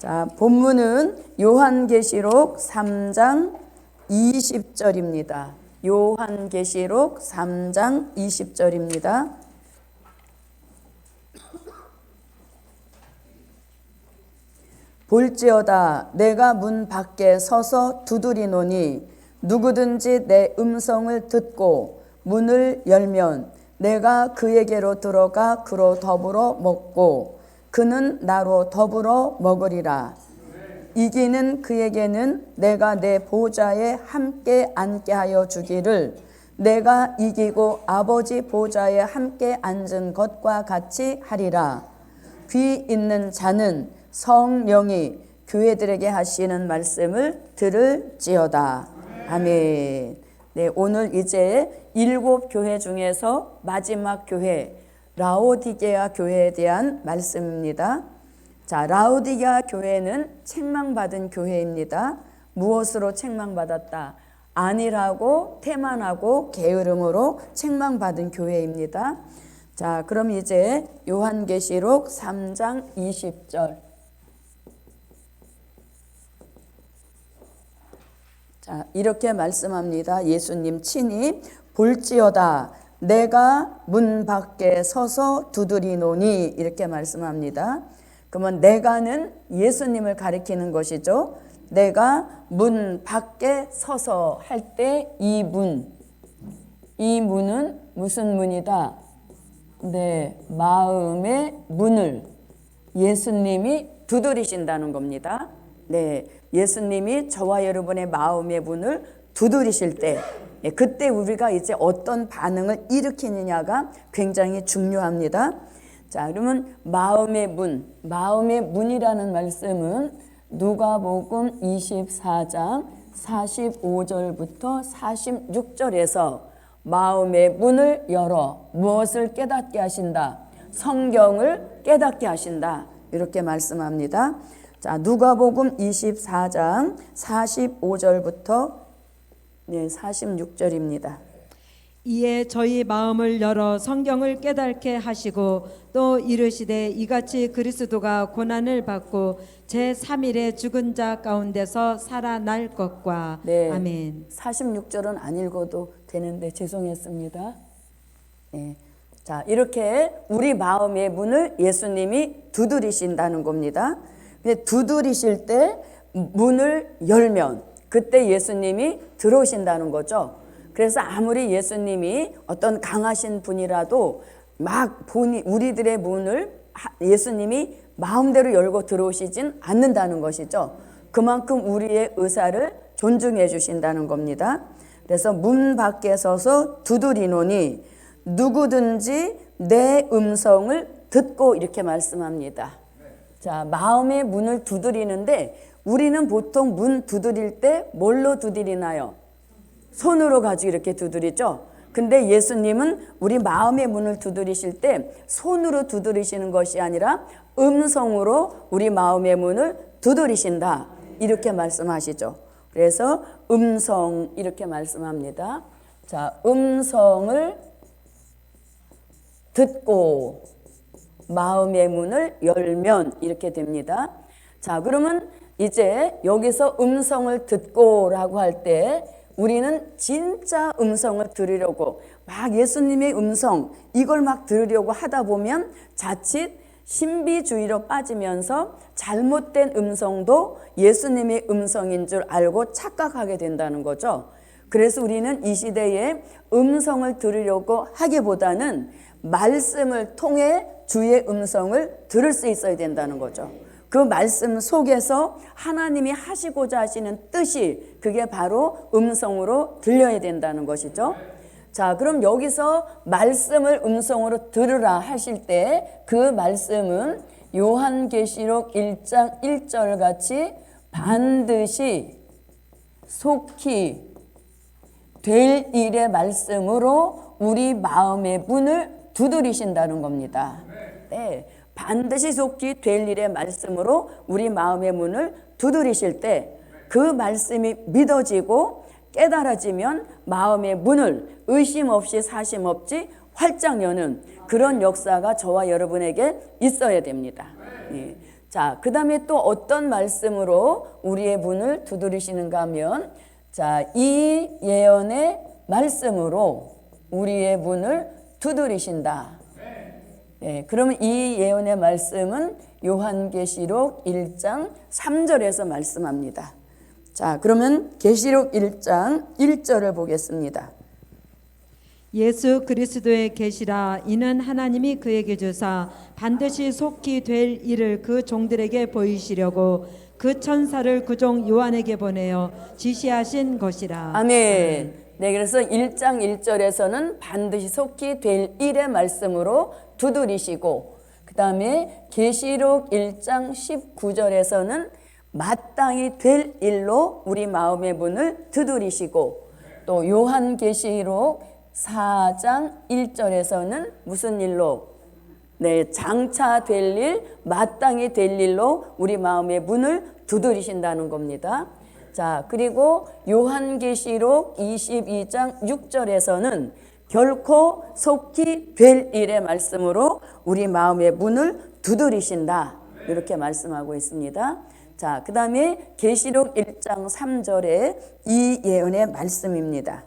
자, 본문은 요한계시록 3장 20절입니다. 요한계시록 3장 20절입니다. 볼지어다 내가 문 밖에 서서 두드리노니 누구든지 내 음성을 듣고 문을 열면 내가 그에게로 들어가 그로 더불어 먹고 그는 나로 더불어 먹으리라. 이기는 그에게는 내가 내 보좌에 함께 앉게 하여 주기를 내가 이기고 아버지 보좌에 함께 앉은 것과 같이 하리라. 귀 있는 자는 성령이 교회들에게 하시는 말씀을 들을지어다. 아멘. 네, 오늘 이제 7교회 중에서 마지막 교회 라오디게아 교회에 대한 말씀입니다. 자, 라오디게아 교회는 책망받은 교회입니다. 무엇으로 책망받았다? 안일하고 태만하고 게으름으로 책망받은 교회입니다. 자, 그럼 이제 요한계시록 3장 20절. 자, 이렇게 말씀합니다. 예수님 친히 볼지어다 내가 문 밖에 서서 두드리노니 이렇게 말씀합니다. 그러면 내가는 예수님을 가리키는 것이죠. 내가 문 밖에 서서 할 때 이 문은 무슨 문이다? 네, 마음의 문을 예수님이 두드리신다는 겁니다. 네, 예수님이 저와 여러분의 마음의 문을 두드리실 때 그때 우리가 이제 어떤 반응을 일으키느냐가 굉장히 중요합니다. 자, 그러면 마음의 문이라는 말씀은 누가복음 24장 45절부터 46절에서 마음의 문을 열어 무엇을 깨닫게 하신다? 성경을 깨닫게 하신다. 이렇게 말씀합니다. 자, 누가복음 24장 45절부터 46절입니다. 이에 저희 마음을 열어 성경을 깨닫게 하시고 또 이르시되 이같이 그리스도가 고난을 받고 제3일에 죽은 자 가운데서 살아날 것과. 네, 아멘. 46절은 안 읽어도 되는데 죄송했습니다. 네. 자, 이렇게 우리 마음의 문을 예수님이 두드리신다는 겁니다. 근데 두드리실 때 문을 열면 그때 예수님이 들어오신다는 거죠. 그래서 아무리 예수님이 어떤 강하신 분이라도 막 우리들의 문을 예수님이 마음대로 열고 들어오시진 않는다는 것이죠. 그만큼 우리의 의사를 존중해 주신다는 겁니다. 그래서 문 밖에 서서 두드리노니 누구든지 내 음성을 듣고 이렇게 말씀합니다. 자, 마음의 문을 두드리는데 우리는 보통 문 두드릴 때 뭘로 두드리나요? 손으로 가지고 이렇게 두드리죠. 근데 예수님은 우리 마음의 문을 두드리실 때 손으로 두드리시는 것이 아니라 음성으로 우리 마음의 문을 두드리신다. 이렇게 말씀하시죠. 그래서 음성 이렇게 말씀합니다. 자, 음성을 듣고 마음의 문을 열면 이렇게 됩니다. 자, 그러면 이제 여기서 음성을 듣고라고 할 때 우리는 진짜 음성을 들으려고 막 예수님의 음성 이걸 막 들으려고 하다 보면 자칫 신비주의로 빠지면서 잘못된 음성도 예수님의 음성인 줄 알고 착각하게 된다는 거죠. 그래서 우리는 이 시대에 음성을 들으려고 하기보다는 말씀을 통해 주의 음성을 들을 수 있어야 된다는 거죠. 그 말씀 속에서 하나님이 하시고자 하시는 뜻이 그게 바로 음성으로 들려야 된다는 것이죠. 자, 그럼 여기서 말씀을 음성으로 들으라 하실 때 그 말씀은 요한계시록 1장 1절 같이 반드시 속히 될 일의 말씀으로 우리 마음의 문을 두드리신다는 겁니다. 네, 반드시 속히 될 일의 말씀으로 우리 마음의 문을 두드리실 때 그 말씀이 믿어지고 깨달아지면 마음의 문을 의심 없이 사심 없이 활짝 여는 그런 역사가 저와 여러분에게 있어야 됩니다. 예. 자, 그 다음에 또 어떤 말씀으로 우리의 문을 두드리시는가 하면, 자, 이 예언의 말씀으로 우리의 문을 두드리신다. 네, 그러면 이 예언의 말씀은 요한계시록 1장 3절에서 말씀합니다. 자, 그러면 계시록 1장 1절을 보겠습니다. 예수 그리스도의 계시라. 이는 하나님이 그에게 주사 반드시 속히 될 일을 그 종들에게 보이시려고 그 천사를 그 종 요한에게 보내어 지시하신 것이라. 아멘. 네, 그래서 1장 1절에서는 반드시 속히 될 일의 말씀으로 두드리시고, 그 다음에 계시록 1장 19절에서는 마땅히 될 일로 우리 마음의 문을 두드리시고, 또 요한계시록 4장 1절에서는 무슨 일로? 네, 장차 될 일, 마땅히 될 일로 우리 마음의 문을 두드리신다는 겁니다. 자, 그리고 요한계시록 22장 6절에서는 결코 속히 될 일의 말씀으로 우리 마음의 문을 두드리신다. 이렇게 말씀하고 있습니다. 자, 그 다음에 계시록 1장 3절에 이 예언의 말씀입니다.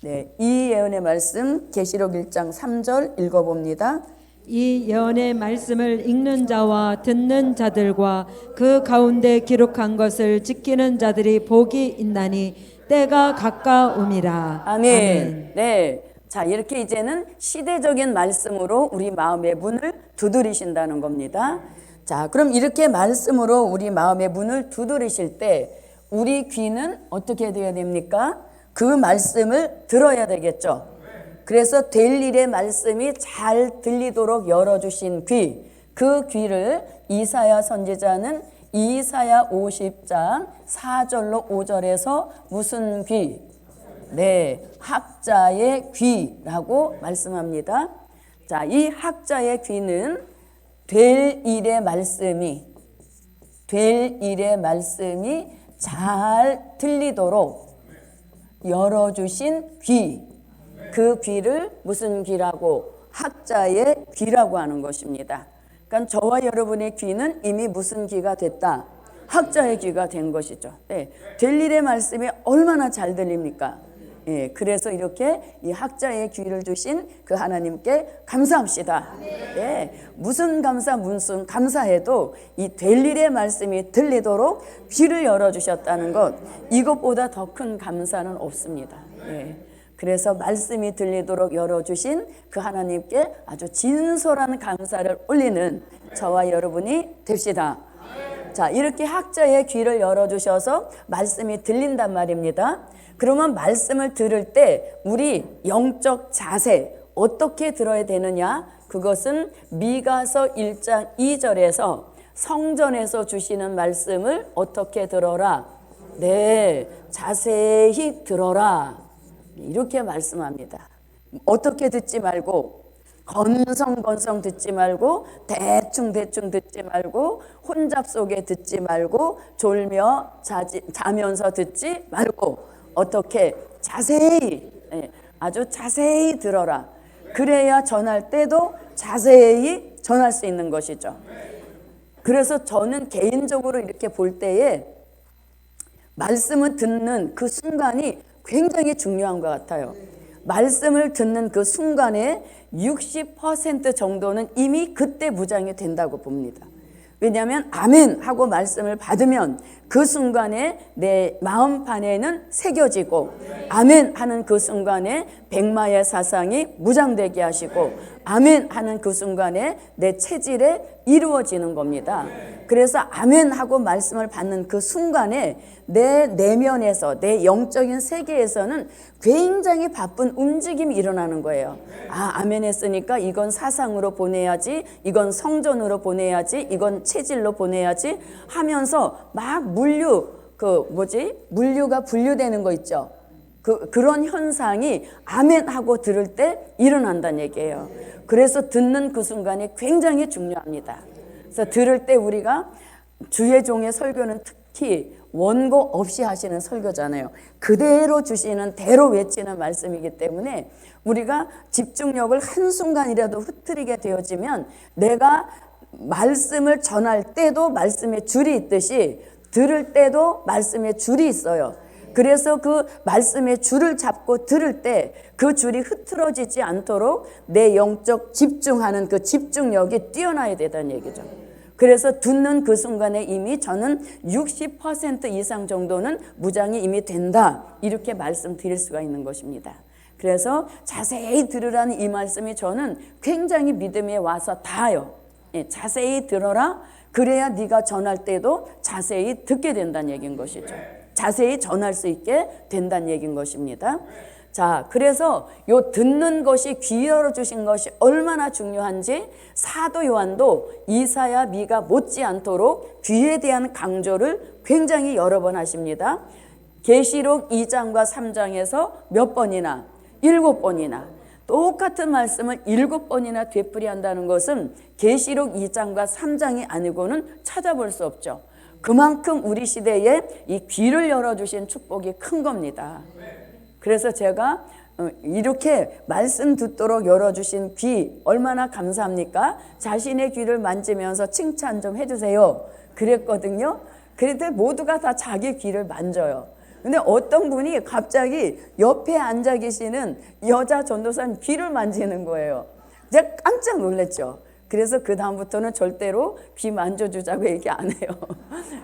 네, 이 예언의 말씀 계시록 1장 3절 읽어봅니다. 이 예언의 말씀을 읽는 자와 듣는 자들과 그 가운데 기록한 것을 지키는 자들이 복이 있나니 때가 가까움이라. 아멘. 네. 자, 이렇게 이제는 시대적인 말씀으로 우리 마음의 문을 두드리신다는 겁니다. 자, 그럼 이렇게 말씀으로 우리 마음의 문을 두드리실 때 우리 귀는 어떻게 되어야 됩니까? 그 말씀을 들어야 되겠죠. 그래서 될 일의 말씀이 잘 들리도록 열어주신 귀, 그 귀를 이사야 선지자는 이사야 50장 4절로 5절에서 무슨 귀? 네, 학자의 귀라고 말씀합니다. 자, 이 학자의 귀는 될 일의 말씀이 잘 들리도록 열어주신 귀, 그 귀를 무슨 귀라고? 학자의 귀라고 하는 것입니다. 그러니까 저와 여러분의 귀는 이미 무슨 귀가 됐다? 학자의 귀가 된 것이죠. 네. 될 일의 말씀이 얼마나 잘 들립니까? 예, 그래서 이렇게 이 학자의 귀를 주신 그 하나님께 감사합시다. 예, 무슨 감사, 무슨 감사해도 이 될 일의 말씀이 들리도록 귀를 열어주셨다는 것, 이것보다 더 큰 감사는 없습니다. 예. 그래서 말씀이 들리도록 열어주신 그 하나님께 아주 진솔한 감사를 올리는 저와 여러분이 됩시다. 자, 이렇게 학자의 귀를 열어주셔서 말씀이 들린단 말입니다. 그러면 말씀을 들을 때 우리 영적 자세 어떻게 들어야 되느냐? 그것은 미가서 1장 2절에서 성전에서 주시는 말씀을 어떻게 들어라? 네, 자세히 들어라. 이렇게 말씀합니다. 어떻게 듣지 말고, 건성건성 듣지 말고, 대충 듣지 말고, 혼잡 속에 듣지 말고, 졸며 자면서 듣지 말고, 어떻게 자세히, 아주 자세히 들어라. 그래야 전할 때도 자세히 전할 수 있는 것이죠. 그래서 저는 개인적으로 이렇게 볼 때에 말씀을 듣는 그 순간이 굉장히 중요한 것 같아요. 말씀을 듣는 그 순간에 60% 정도는 이미 그때 무장이 된다고 봅니다. 왜냐하면 아멘 하고 말씀을 받으면 그 순간에 내 마음판에는 새겨지고, 아멘 하는 그 순간에 백마의 사상이 무장되게 하시고, 아멘 하는 그 순간에 내 체질에 이루어지는 겁니다. 그래서 아멘 하고 말씀을 받는 그 순간에 내 내면에서, 내 영적인 세계에서는 굉장히 바쁜 움직임이 일어나는 거예요. 아, 아멘 했으니까 이건 사상으로 보내야지, 이건 성전으로 보내야지, 이건 체질로 보내야지 하면서 막 물류가 분류되는 거 있죠. 그런 현상이 아멘 하고 들을 때 일어난다는 얘기예요. 그래서 듣는 그 순간이 굉장히 중요합니다. 그래서 들을 때 우리가 주의 종의 설교는 특히 원고 없이 하시는 설교잖아요. 그대로 주시는 대로 외치는 말씀이기 때문에 우리가 집중력을 한순간이라도 흐트리게 되어지면 내가 말씀을 전할 때도 말씀의 줄이 있듯이 들을 때도 말씀의 줄이 있어요. 그래서 그 말씀의 줄을 잡고 들을 때 그 줄이 흐트러지지 않도록 내 영적 집중하는 그 집중력이 뛰어나야 되다는 얘기죠. 그래서 듣는 그 순간에 이미 저는 60% 이상 정도는 무장이 이미 된다, 이렇게 말씀드릴 수가 있는 것입니다. 그래서 자세히 들으라는 이 말씀이 저는 굉장히 믿음에 와서 닿아요. 자세히 들어라. 그래야 네가 전할 때도 자세히 듣게 된다는 얘기인 것이죠. 자세히 전할 수 있게 된다는 얘기인 것입니다. 자, 그래서 요 듣는 것이, 귀 열어주신 것이 얼마나 중요한지 사도 요한도 이사야, 미가 못지않도록 귀에 대한 강조를 굉장히 여러 번 하십니다. 계시록 2장과 3장에서 몇 번이나? 7번이나. 똑같은 말씀을 7번이나 되풀이한다는 것은 계시록 2장과 3장이 아니고는 찾아볼 수 없죠. 그만큼 우리 시대에 이 귀를 열어주신 축복이 큰 겁니다. 그래서 제가 이렇게 말씀 듣도록 열어주신 귀 얼마나 감사합니까? 자신의 귀를 만지면서 칭찬 좀 해주세요 그랬거든요. 그런데 모두가 다 자기 귀를 만져요. 근데 어떤 분이 갑자기 옆에 앉아 계시는 여자 전도사님 귀를 만지는 거예요. 제가 깜짝 놀랐죠. 그래서 그 다음부터는 절대로 귀 만져주자고 얘기 안 해요.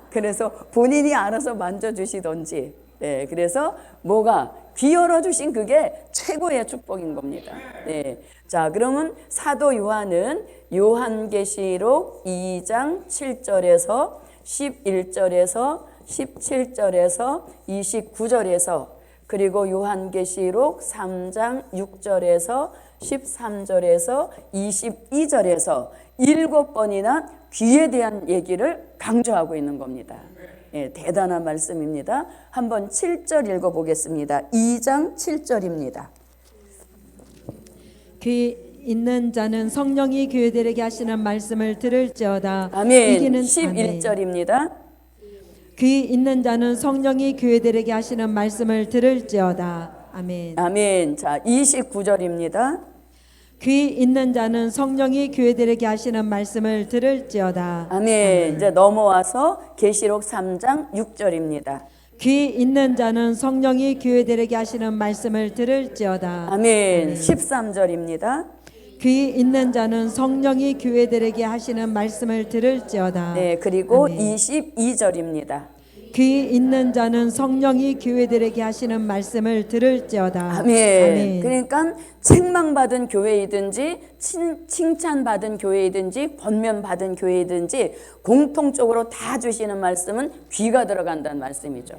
그래서 본인이 알아서 만져주시던지. 네, 그래서 뭐가 귀 열어주신 그게 최고의 축복인 겁니다. 네. 자, 그러면 사도 요한은 요한계시록 2장 7절에서 11절에서 17절에서 29절에서 그리고 요한계시록 3장 6절에서 13절에서 22절에서 7번이나 귀에 대한 얘기를 강조하고 있는 겁니다. 예, 대단한 말씀입니다. 한번 7절 읽어보겠습니다. 2장 7절입니다. 귀 있는 자는 성령이 교회들에게 하시는 말씀을 들을지어다. 아멘. 이기는 11절입니다. 귀 있는 자는 성령이 교회들에게 하시는 말씀을 들을지어다. 아멘. 아멘. 자, 29절입니다. 귀 있는 자는 성령이 교회들에게 하시는 말씀을 들을지어다. 아멘. 이제 넘어와서 계시록 3장 6절입니다. 귀 있는 자는 성령이 교회들에게 하시는 말씀을 들을지어다. 아멘. 13절입니다. 귀 있는 자는 성령이 교회들에게 하시는 말씀을 들을지어다. 네, 그리고 아멘. 22절입니다. 귀 있는 자는 성령이 교회들에게 하시는 말씀을 들을지어다. 아멘. 그러니까 책망받은 교회이든지 칭찬받은 교회이든지 권면받은 교회이든지 공통적으로 다 주시는 말씀은 귀가 들어간다는 말씀이죠.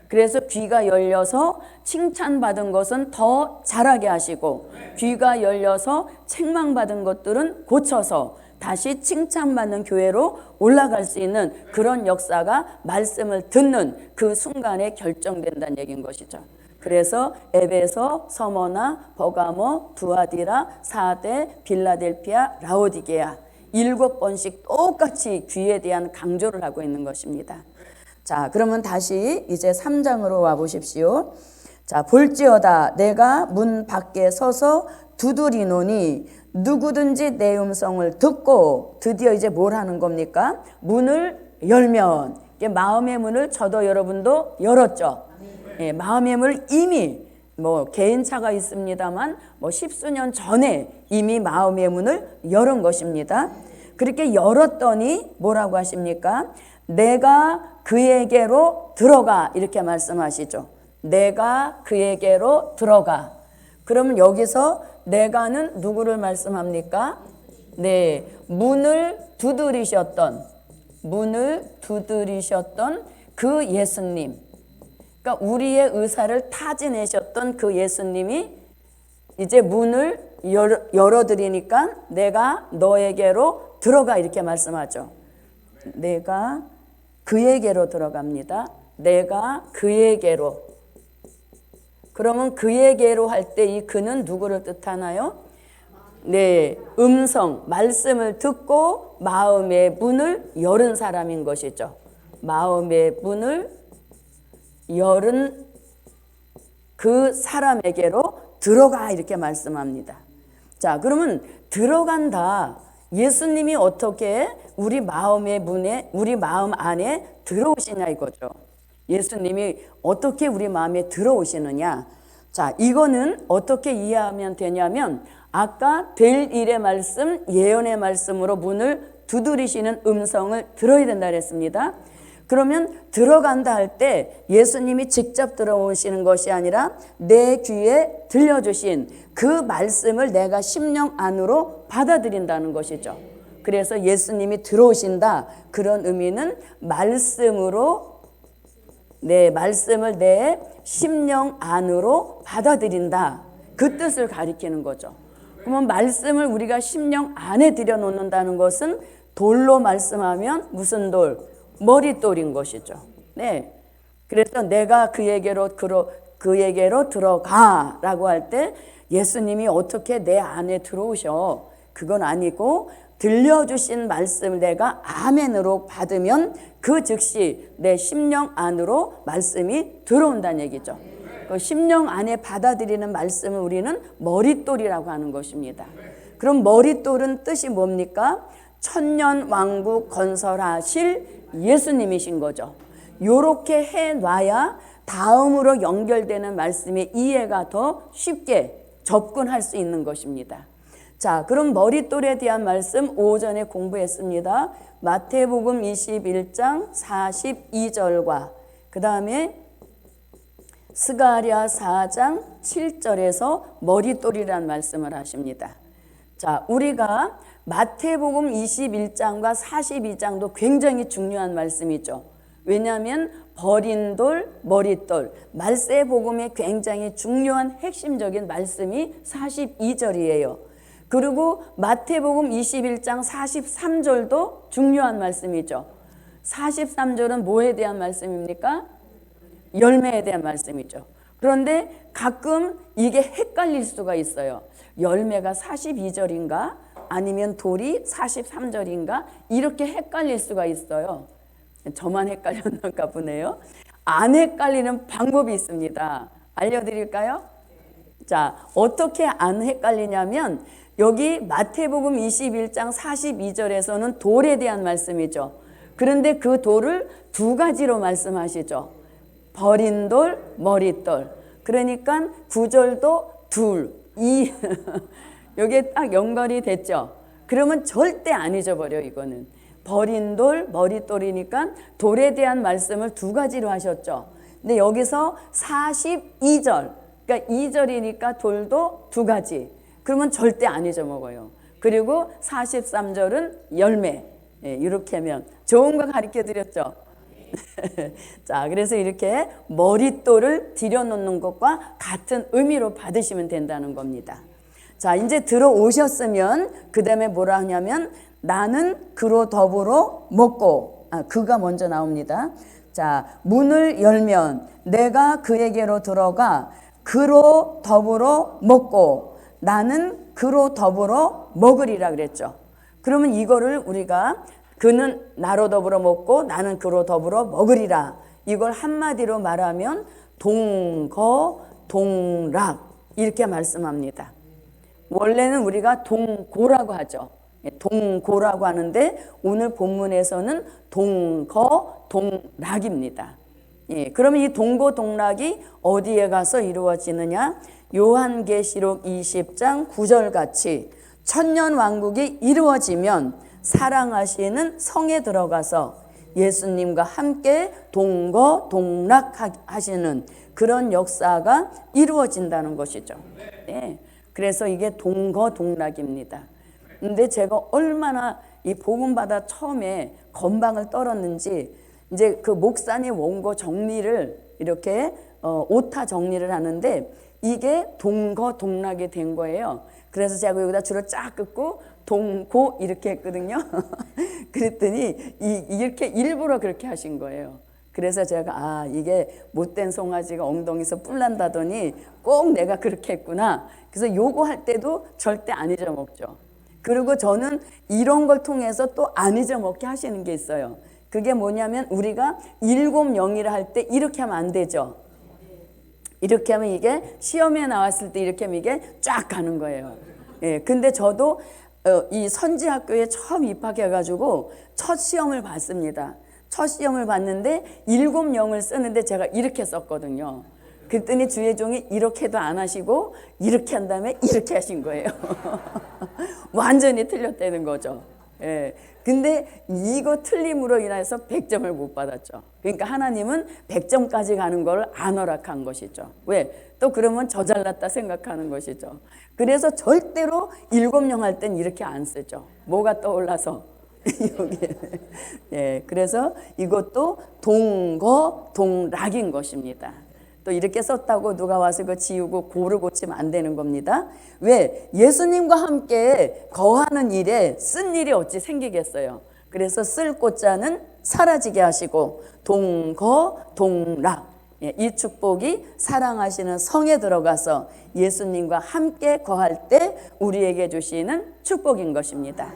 그래서 귀가 열려서 칭찬받은 것은 더 잘하게 하시고 귀가 열려서 책망받은 것들은 고쳐서 다시 칭찬받는 교회로 올라갈 수 있는 그런 역사가 말씀을 듣는 그 순간에 결정된다는 얘기인 것이죠. 그래서 에베소, 서머나, 버가모, 두아디라, 사데, 빌라델피아, 라오디게아 7번씩 똑같이 귀에 대한 강조를 하고 있는 것입니다. 자, 그러면 다시 이제 3장으로 와 보십시오. 자, 볼지어다 내가 문 밖에 서서 두드리노니 누구든지 내 음성을 듣고 드디어 이제 뭘 하는 겁니까? 문을 열면 마음의 문을 저도 여러분도 열었죠. 예, 마음의 문을 이미 뭐 개인차가 있습니다만 뭐 십수년 전에 이미 마음의 문을 열은 것입니다. 그렇게 열었더니 뭐라고 하십니까? 내가 그에게로 들어가 이렇게 말씀하시죠. 내가 그에게로 들어가. 그러면 여기서 내가는 누구를 말씀합니까? 네, 문을 두드리셨던 그 예수님. 그러니까 우리의 의사를 타지내셨던 그 예수님이 이제 문을 열어드리니까 내가 너에게로 들어가 이렇게 말씀하죠. 내가 그에게로 들어갑니다. 내가 그에게로. 그러면 그에게로 할 때 이 그는 누구를 뜻하나요? 네, 음성, 말씀을 듣고 마음의 문을 열은 사람인 것이죠. 마음의 문을 열은 그 사람에게로 들어가 이렇게 말씀합니다. 자, 그러면 들어간다. 예수님이 어떻게 우리 마음의 문에, 우리 마음 안에 들어오시냐 이거죠. 예수님이 어떻게 우리 마음에 들어오시느냐. 자, 이거는 어떻게 이해하면 되냐면 아까 될 일의 말씀, 예언의 말씀으로 문을 두드리시는 음성을 들어야 된다 그랬습니다. 그러면 들어간다 할 때 예수님이 직접 들어오시는 것이 아니라 내 귀에 들려주신 그 말씀을 내가 심령 안으로 받아들인다는 것이죠. 그래서 예수님이 들어오신다, 그런 의미는 말씀으로, 말씀을 내 심령 안으로 받아들인다, 그 뜻을 가리키는 거죠. 그러면 말씀을 우리가 심령 안에 들여놓는다는 것은 돌로 말씀하면 무슨 돌? 머릿돌인 것이죠. 네. 그래서 내가 그에게로 들어가라고 할 때 예수님이 어떻게 내 안에 들어오셔? 그건 아니고 들려주신 말씀을 내가 아멘으로 받으면 그 즉시 내 심령 안으로 말씀이 들어온다는 얘기죠. 그 심령 안에 받아들이는 말씀을 우리는 머릿돌이라고 하는 것입니다. 그럼 머릿돌은 뜻이 뭡니까? 천년 왕국 건설하실 예수님이신 거죠. 요렇게 해놔야 다음으로 연결되는 말씀의 이해가 더 쉽게 접근할 수 있는 것입니다. 자, 그럼 머릿돌에 대한 말씀 오전에 공부했습니다. 마태복음 21장 42절과 그 다음에 스가랴 4장 7절에서 머릿돌이라는 말씀을 하십니다. 자, 우리가 마태복음 21장과 42장도 굉장히 중요한 말씀이죠. 왜냐하면 버린 돌, 머릿돌, 말세복음의 굉장히 중요한 핵심적인 말씀이 42절이에요. 그리고 마태복음 21장 43절도 중요한 말씀이죠. 43절은 뭐에 대한 말씀입니까? 열매에 대한 말씀이죠. 그런데 가끔 이게 헷갈릴 수가 있어요. 열매가 42절인가? 아니면 돌이 43절인가? 이렇게 헷갈릴 수가 있어요. 저만 헷갈렸는가 보네요. 안 헷갈리는 방법이 있습니다. 알려드릴까요? 자, 어떻게 안 헷갈리냐면 여기 마태복음 21장 42절에서는 돌에 대한 말씀이죠. 그런데 그 돌을 두 가지로 말씀하시죠. 버린 돌, 머릿돌. 그러니까 구절도 둘, 여기에 딱 연결이 됐죠. 그러면 절대 안 잊어버려. 이거는 버린 돌, 머릿돌이니까 돌에 대한 말씀을 두 가지로 하셨죠. 근데 여기서 42절, 그러니까 2절이니까 돌도 두 가지. 그러면 절대 안 잊어먹어요. 그리고 43절은 열매. 이렇게 하면 좋은 거 가르쳐 드렸죠. 자, 그래서 이렇게 머릿돌을 들여놓는 것과 같은 의미로 받으시면 된다는 겁니다. 자, 이제 들어오셨으면 그 다음에 뭐라 하냐면 나는 그로 더불어 먹고, 그가 먼저 나옵니다. 자, 문을 열면 내가 그에게로 들어가 그로 더불어 먹고 나는 그로 더불어 먹으리라 그랬죠. 그러면 이거를 우리가 그는 나로 더불어 먹고 나는 그로 더불어 먹으리라, 이걸 한마디로 말하면 동거동락 이렇게 말씀합니다. 원래는 우리가 동고라고 하죠. 동고라고 하는데 오늘 본문에서는 동거동락입니다. 그러면 이 동거동락이 어디에 가서 이루어지느냐? 요한계시록 20장 9절 같이 천년왕국이 이루어지면 사랑하시는 성에 들어가서 예수님과 함께 동거동락하시는 그런 역사가 이루어진다는 것이죠. 네. 그래서 이게 동거동락입니다. 근데 제가 얼마나 이 복음받아 처음에 건방을 떨었는지 이제 그 목사님 원고 정리를 이렇게 오타 정리를 하는데 이게 동거동락이 된 거예요. 그래서 제가 여기다 줄을 쫙 긋고 동고 이렇게 했거든요. 그랬더니 이렇게 일부러 그렇게 하신 거예요. 그래서 제가 이게 못된 송아지가 엉덩이에서 뿔 난다더니 꼭 내가 그렇게 했구나. 그래서 요거 할 때도 절대 안 잊어먹죠. 그리고 저는 이런 걸 통해서 또 안 잊어먹게 하시는 게 있어요. 그게 뭐냐면 우리가 7영이라 할 때 이렇게 하면 안 되죠. 이렇게 하면 이게 시험에 나왔을 때 이렇게 하면 이게 쫙 가는 거예요. 근데 저도 이 선지학교에 처음 입학해가지고 첫 시험을 봤습니다. 첫 시험을 봤는데 7명을 쓰는데 제가 이렇게 썼거든요. 그랬더니 주의 종이 이렇게도 안 하시고 이렇게 한 다음에 이렇게 하신 거예요. 완전히 틀렸다는 거죠. 예. 근데 이거 틀림으로 인해서 100점을 못 받았죠. 그러니까 하나님은 100점까지 가는 걸 안 허락한 것이죠. 왜? 또 그러면 저 잘났다 생각하는 것이죠. 그래서 절대로 7명 할 땐 이렇게 안 쓰죠. 뭐가 떠올라서. 여기. 네, 그래서 이것도 동거동락인 것입니다. 또 이렇게 썼다고 누가 와서 이거 지우고 고를 고치면 안 되는 겁니다. 왜? 예수님과 함께 거하는 일에 쓴 일이 어찌 생기겠어요. 그래서 쓸 꽃자는 사라지게 하시고 동거동락, 이 축복이 사랑하시는 성에 들어가서 예수님과 함께 거할 때 우리에게 주시는 축복인 것입니다.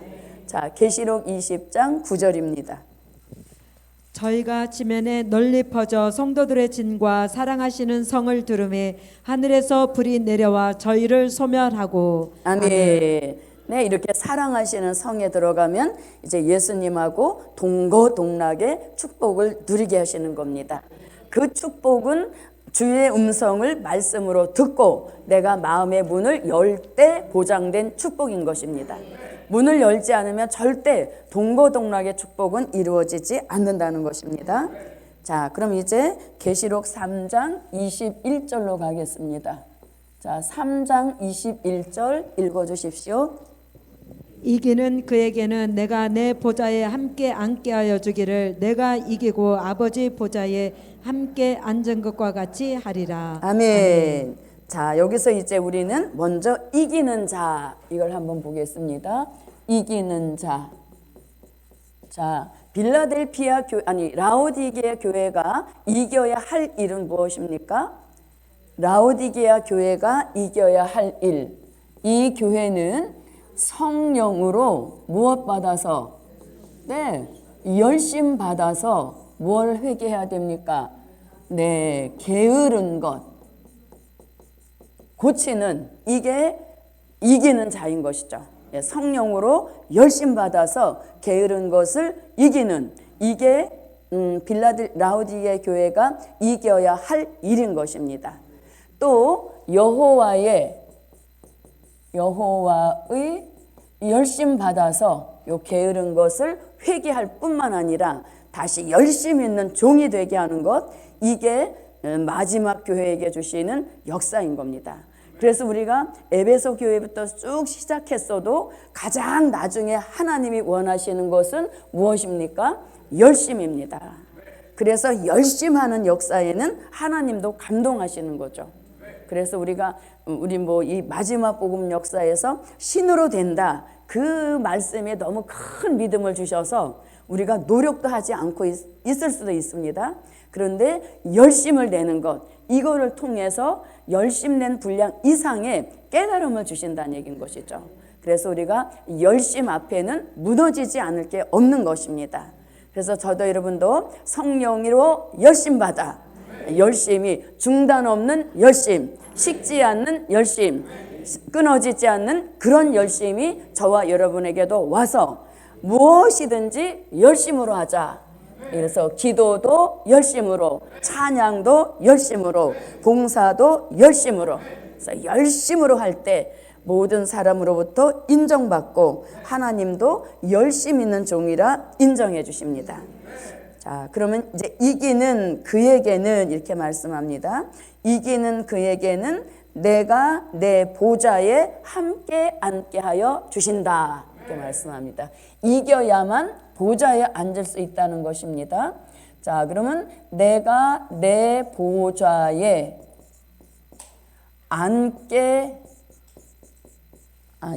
자, 계시록 20장 9절입니다. 저희가 지면에 널리 퍼져 성도들의 진과 사랑하시는 성을 들음에 하늘에서 불이 내려와 저희를 소멸하고. 아멘. 네, 이렇게 사랑하시는 성에 들어가면 이제 예수님하고 동거동락의 축복을 누리게 하시는 겁니다. 그 축복은 주의 음성을 말씀으로 듣고 내가 마음의 문을 열 때 보장된 축복인 것입니다. 문을 열지 않으면 절대 동거동락의 축복은 이루어지지 않는다는 것입니다. 자, 그럼 이제 계시록 3장 21절로 가겠습니다. 자, 3장 21절 읽어주십시오. 이기는 그에게는 내가 내 보좌에 함께 앉게 하여 주기를 내가 이기고 아버지 보좌에 함께 앉은 것과 같이 하리라. 아멘. 자, 여기서 이제 우리는 먼저 이기는 자, 이걸 한번 보겠습니다. 이기는 자. 자, 빌라델피아 라오디게아 교회가 이겨야 할 일은 무엇입니까? 라오디게아 교회가 이겨야 할 일. 이 교회는 성령으로 무엇 받아서? 네, 열심 받아서 뭘 회개해야 됩니까? 네, 게으른 것. 고치는, 이게 이기는 자인 것이죠. 성령으로 열심 받아서 게으른 것을 이기는, 이게 라오디게 교회가 이겨야 할 일인 것입니다. 또 여호와의 열심 받아서 요 게으른 것을 회개할 뿐만 아니라 다시 열심 있는 종이 되게 하는 것, 이게 마지막 교회에게 주시는 역사인 겁니다. 그래서 우리가 에베소 교회부터 쭉 시작했어도 가장 나중에 하나님이 원하시는 것은 무엇입니까? 열심입니다. 그래서 열심하는 역사에는 하나님도 감동하시는 거죠. 그래서 우리 이 마지막 복음 역사에서 신으로 된다, 그 말씀에 너무 큰 믿음을 주셔서 우리가 노력도 하지 않고 있을 수도 있습니다. 그런데 열심을 내는 것, 이거를 통해서 열심 낸 분량 이상의 깨달음을 주신다는 얘기인 것이죠. 그래서 우리가 열심 앞에는 무너지지 않을 게 없는 것입니다. 그래서 저도 여러분도 성령으로 열심 받아, 열심히 중단 없는 열심, 식지 않는 열심, 끊어지지 않는 그런 열심이 저와 여러분에게도 와서 무엇이든지 열심으로 하자. 그래서 기도도 열심으로, 찬양도 열심으로, 봉사도 열심으로. 그래서 열심으로 할 때 모든 사람으로부터 인정받고 하나님도 열심 있는 종이라 인정해 주십니다. 자, 그러면 이제 이기는 그에게는 이렇게 말씀합니다. 이기는 그에게는 내가 내 보좌에 함께 앉게 하여 주신다. 이렇게 말씀합니다. 이겨야만 보좌에 앉을 수 있다는 것입니다. 자, 그러면 내가 내 보좌에 앉게,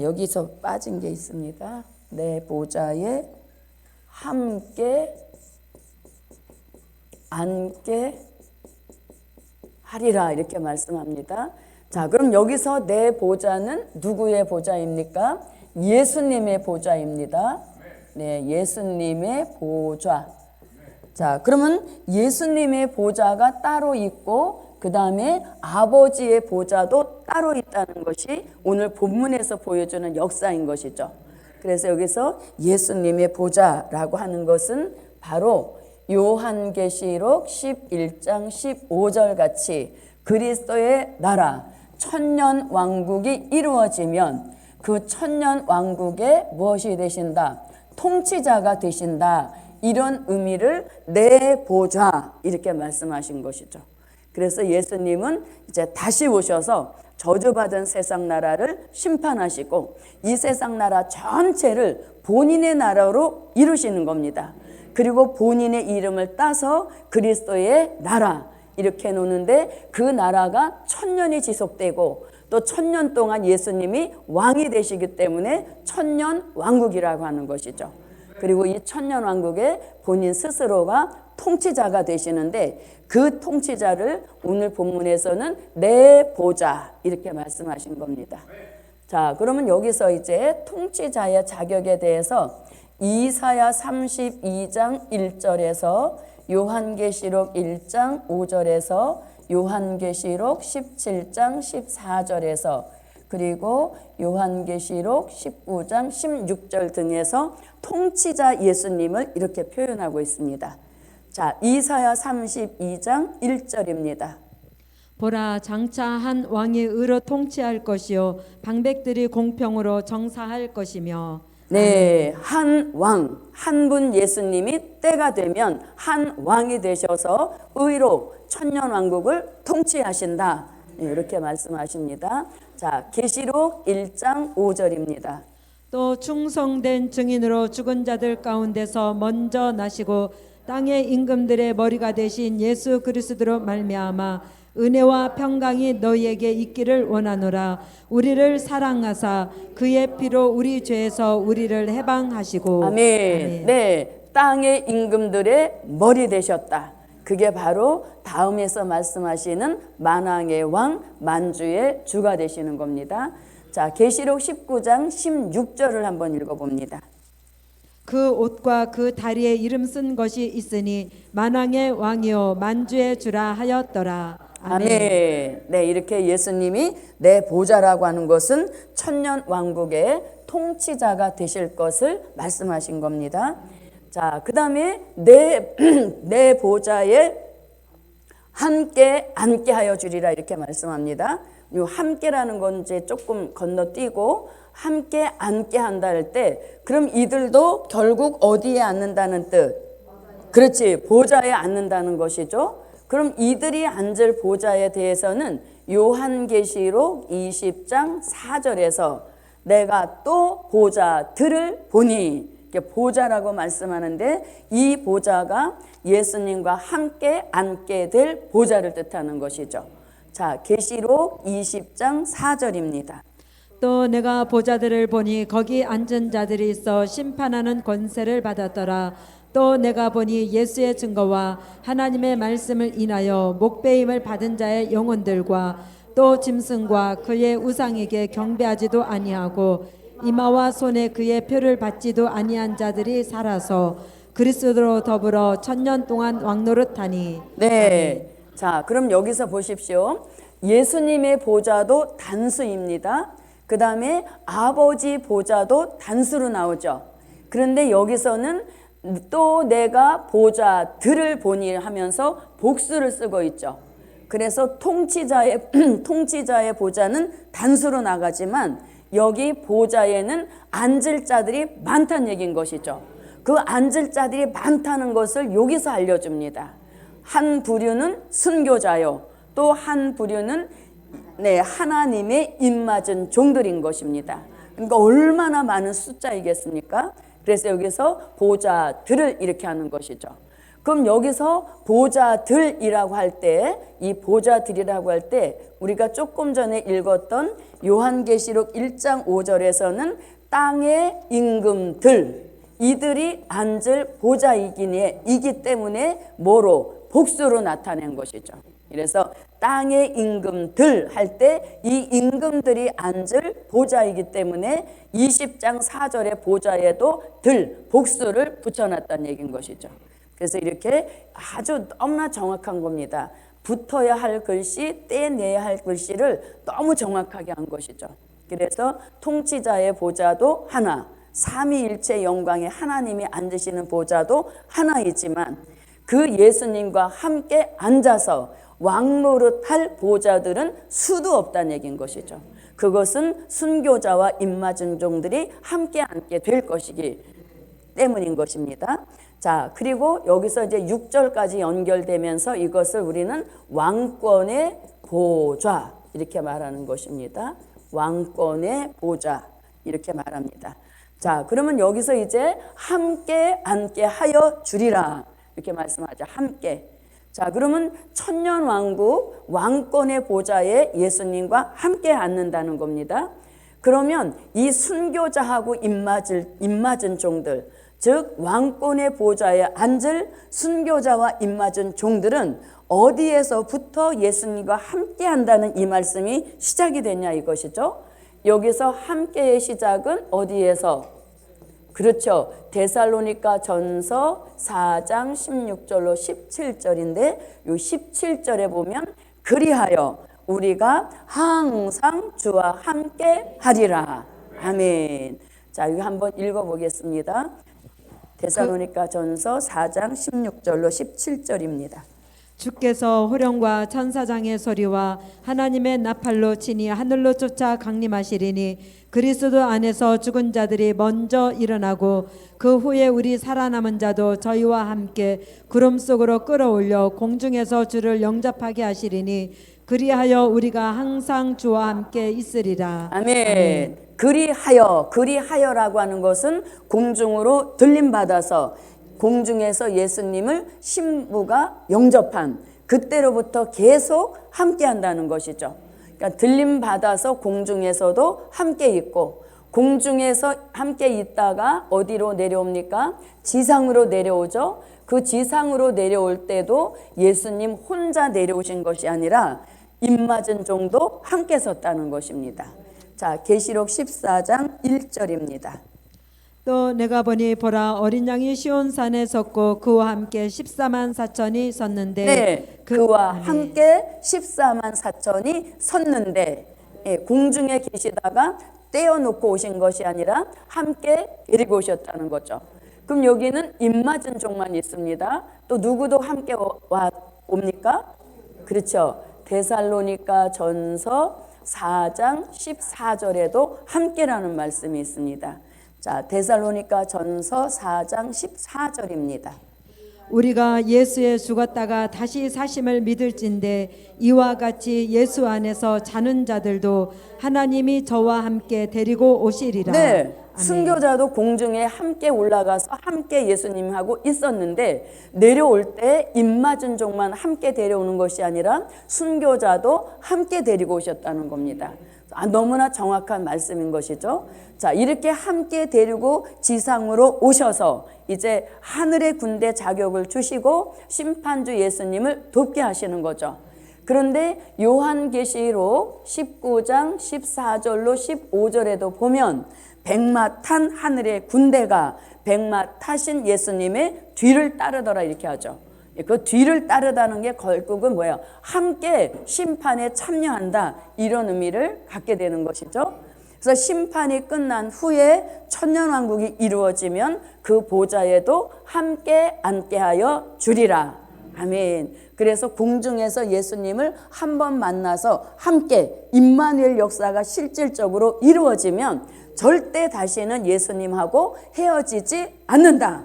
여기서 빠진 게 있습니다. 내 보좌에 함께 앉게 하리라, 이렇게 말씀합니다. 자, 그럼 여기서 내 보좌는 누구의 보좌입니까? 예수님의 보좌입니다. 네, 예수님의 보좌. 자, 그러면 예수님의 보좌가 따로 있고 그 다음에 아버지의 보좌도 따로 있다는 것이 오늘 본문에서 보여주는 역사인 것이죠. 그래서 여기서 예수님의 보좌라고 하는 것은 바로 요한계시록 11장 15절 같이 그리스도의 나라 천년 왕국이 이루어지면 그 천년 왕국에 무엇이 되신다? 통치자가 되신다. 이런 의미를 내 보좌 이렇게 말씀하신 것이죠. 그래서 예수님은 이제 다시 오셔서 저주받은 세상 나라를 심판하시고 이 세상 나라 전체를 본인의 나라로 이루시는 겁니다. 그리고 본인의 이름을 따서 그리스도의 나라 이렇게 놓는데 그 나라가 천년이 지속되고 또 천년 동안 예수님이 왕이 되시기 때문에 천년 왕국이라고 하는 것이죠. 그리고 이 천년 왕국에 본인 스스로가 통치자가 되시는데 그 통치자를 오늘 본문에서는 내 보좌 이렇게 말씀하신 겁니다. 자, 그러면 여기서 이제 통치자의 자격에 대해서 이사야 32장 1절에서 요한계시록 1장 5절에서 요한계시록 17장 14절에서 그리고 요한계시록 19장 16절 등에서 통치자 예수님을 이렇게 표현하고 있습니다. 자, 이사야 32장 1절입니다. 보라, 장차 한 왕이 의로 통치할 것이요 방백들이 공평으로 정사할 것이며. 네, 한 왕, 한 분 예수님이 때가 되면 한 왕이 되셔서 의로 천년 왕국을 통치하신다. 이렇게 말씀하십니다. 자, 계시록 1장 5절입니다. 또 충성된 증인으로 죽은 자들 가운데서 먼저 나시고 땅의 임금들의 머리가 되신 예수 그리스도로 말미암아 은혜와 평강이 너희에게 있기를 원하노라. 우리를 사랑하사 그의 피로 우리 죄에서 우리를 해방하시고. 아멘. 아멘. 네, 땅의 임금들의 머리 되셨다. 그게 바로 다음에서 말씀하시는 만왕의 왕 만주의 주가 되시는 겁니다. 자, 계시록 19장 16절을 한번 읽어봅니다. 그 옷과 그 다리에 이름 쓴 것이 있으니 만왕의 왕이요 만주의 주라 하였더라. 아멘. 아멘. 네, 이렇게 예수님이 내 보좌라고 하는 것은 천년 왕국의 통치자가 되실 것을 말씀하신 겁니다. 자, 그 다음에 내 보좌에 함께 앉게 하여 주리라 이렇게 말씀합니다. 이 함께라는 건 이제 조금 건너뛰고 함께 앉게 한다 할 때 그럼 이들도 결국 어디에 앉는다는 뜻? 그렇지, 보좌에 앉는다는 것이죠. 그럼 이들이 앉을 보좌에 대해서는 요한계시록 20장 4절에서 내가 또 보좌들을 보니, 보좌라고 말씀하는데 이 보좌가 예수님과 함께 앉게 될 보좌를 뜻하는 것이죠. 자, 계시록 20장 4절입니다. 또 내가 보좌들을 보니 거기 앉은 자들이 있어 심판하는 권세를 받았더라. 또 내가 보니 예수의 증거와 하나님의 말씀을 인하여 목배임을 받은 자의 영혼들과 또 짐승과 그의 우상에게 경배하지도 아니하고 이마와 손에 그의 표를 받지도 아니한 자들이 살아서 그리스도로 더불어 천년 동안 왕노릇하니. 네. 자, 그럼 여기서 보십시오. 예수님의 보좌도 단수입니다. 그 다음에 아버지 보좌도 단수로 나오죠. 그런데 여기서는 또 내가 보좌들을 보니 하면서 복수를 쓰고 있죠. 그래서 통치자의 보좌는 단수로 나가지만 여기 보좌에는 앉을 자들이 많다는 얘기인 것이죠. 그 앉을 자들이 많다는 것을 여기서 알려줍니다. 한 부류는 순교자요, 또 한 부류는 하나님의 입맞은 종들인 것입니다. 그러니까 얼마나 많은 숫자이겠습니까? 그래서 여기서 보좌들을 이렇게 하는 것이죠. 그럼 여기서 보좌들이라고 할 때, 이 보좌들이라고 할 때 우리가 조금 전에 읽었던 요한계시록 1장 5절에서는 땅의 임금들, 이들이 앉을 보좌이기 때문에 뭐로? 복수로 나타낸 것이죠. 그래서 땅의 임금들 할 때 이 임금들이 앉을 보좌이기 때문에 20장 4절의 보좌에도 들, 복수를 붙여놨다는 얘기인 것이죠. 그래서 이렇게 아주 너무나 정확한 겁니다. 붙어야 할 글씨, 떼내야 할 글씨를 너무 정확하게 한 것이죠. 그래서 통치자의 보좌도 하나, 삼위일체 영광의 하나님이 앉으시는 보좌도 하나이지만 그 예수님과 함께 앉아서 왕노릇할 보좌들은 수도 없다는 얘기인 것이죠. 그것은 순교자와 입맞은 종들이 함께 앉게 될 것이기 때문인 것입니다. 자, 그리고 여기서 이제 6절까지 연결되면서 이것을 우리는 왕권의 보좌 이렇게 말하는 것입니다. 왕권의 보좌 이렇게 말합니다. 자, 그러면 여기서 이제 함께 앉게 하여 주리라 이렇게 말씀하죠. 함께. 자, 그러면 천년왕국 왕권의 보좌에 예수님과 함께 앉는다는 겁니다. 그러면 이 순교자하고 입맞은 종들, 즉 왕권의 보좌에 앉을 순교자와 입맞은 종들은 어디에서부터 예수님과 함께 한다는 이 말씀이 시작이 됐냐 이것이죠. 여기서 함께의 시작은 어디에서? 그렇죠. 데살로니가 전서 4장 16절로 17절인데 요 17절에 보면 그리하여 우리가 항상 주와 함께 하리라. 아멘. 자, 이거 한번 읽어보겠습니다. 데살로니가 전서 4장 16절로 17절입니다. 주께서 호령과 천사장의 소리와 하나님의 나팔로 치니 하늘로 쫓아 강림하시리니 그리스도 안에서 죽은 자들이 먼저 일어나고 그 후에 우리 살아남은 자도 저희와 함께 구름 속으로 끌어올려 공중에서 주를 영접하게 하시리니 그리하여 우리가 항상 주와 함께 있으리라. 아멘. 그리하여라고 하는 것은 공중으로 들림받아서 공중에서 예수님을 신부가 영접한 그때로부터 계속 함께 한다는 것이죠. 그러니까 들림받아서 공중에서도 함께 있고 공중에서 함께 있다가 어디로 내려옵니까? 지상으로 내려오죠. 그 지상으로 내려올 때도 예수님 혼자 내려오신 것이 아니라 입맞은 종도 함께 섰다는 것입니다. 자, 계시록 14장 1절입니다. 또 내가 보니 보라 어린 양이 시온산에 섰고 그와 함께 14만 4천이 섰는데 네, 그와 함께 14만 4천이 섰는데 공중에 계시다가 떼어놓고 오신 것이 아니라 함께 데리고 오셨다는 거죠. 그럼 여기는 입맞은 종만 있습니다. 또 누구도 함께 옵니까? 그렇죠. 데살로니가 전서 4장 14절에도 함께라는 말씀이 있습니다. 자, 데살로니가 전서 4장 14절입니다. 우리가 예수에 죽었다가 다시 사심을 믿을진데 이와 같이 예수 안에서 자는 자들도 하나님이 저와 함께 데리고 오시리라. 네, 아멘. 순교자도 공중에 함께 올라가서 함께 예수님하고 있었는데 내려올 때 입맞은 종만 함께 데려오는 것이 아니라 순교자도 함께 데리고 오셨다는 겁니다. 너무나 정확한 말씀인 것이죠. 자, 이렇게 함께 데리고 지상으로 오셔서 이제 하늘의 군대 자격을 주시고 심판주 예수님을 돕게 하시는 거죠. 그런데 요한계시록 19장 14절로 15절에도 보면 백마 탄 하늘의 군대가 백마 타신 예수님의 뒤를 따르더라 이렇게 하죠. 그 뒤를 따르다는 게 결국은 뭐예요? 함께 심판에 참여한다 이런 의미를 갖게 되는 것이죠. 그래서 심판이 끝난 후에 천년왕국이 이루어지면 그 보좌에도 함께 앉게 하여 주리라. 아멘. 그래서 공중에서 예수님을 한 번 만나서 함께 임마누엘 역사가 실질적으로 이루어지면 절대 다시는 예수님하고 헤어지지 않는다.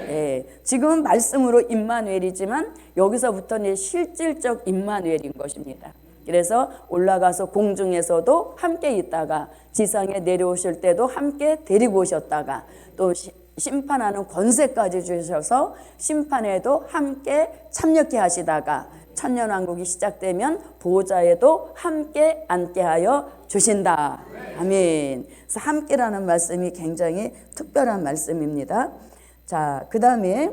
예, 지금은 말씀으로 임마누엘이지만 여기서부터는 실질적 임마누엘인 것입니다. 그래서 올라가서 공중에서도 함께 있다가 지상에 내려오실 때도 함께 데리고 오셨다가 또 심판하는 권세까지 주셔서 심판에도 함께 참여케 하시다가 천년왕국이 시작되면 보좌에도 함께 앉게 하여 주신다. 아멘. 그래서 함께라는 말씀이 굉장히 특별한 말씀입니다. 자, 그 다음에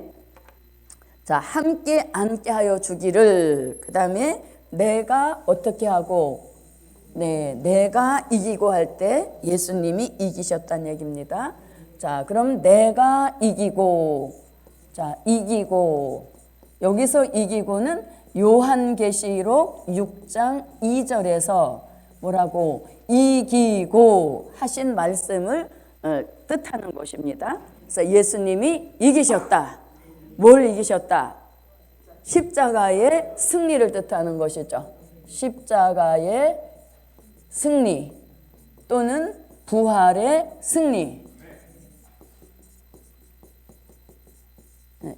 자, 함께 앉게 하여 주기를. 그 다음에 내가 어떻게 하고, 네, 내가 이기고 할 때 예수님이 이기셨다는 얘기입니다. 자, 그럼 내가 이기고, 자, 이기고. 여기서 이기고는 요한계시록 6장 2절에서 뭐라고? 이기고 하신 말씀을 뜻하는 것입니다. 그래서 예수님이 이기셨다. 뭘 이기셨다? 십자가의 승리를 뜻하는 것이죠. 십자가의 승리 또는 부활의 승리.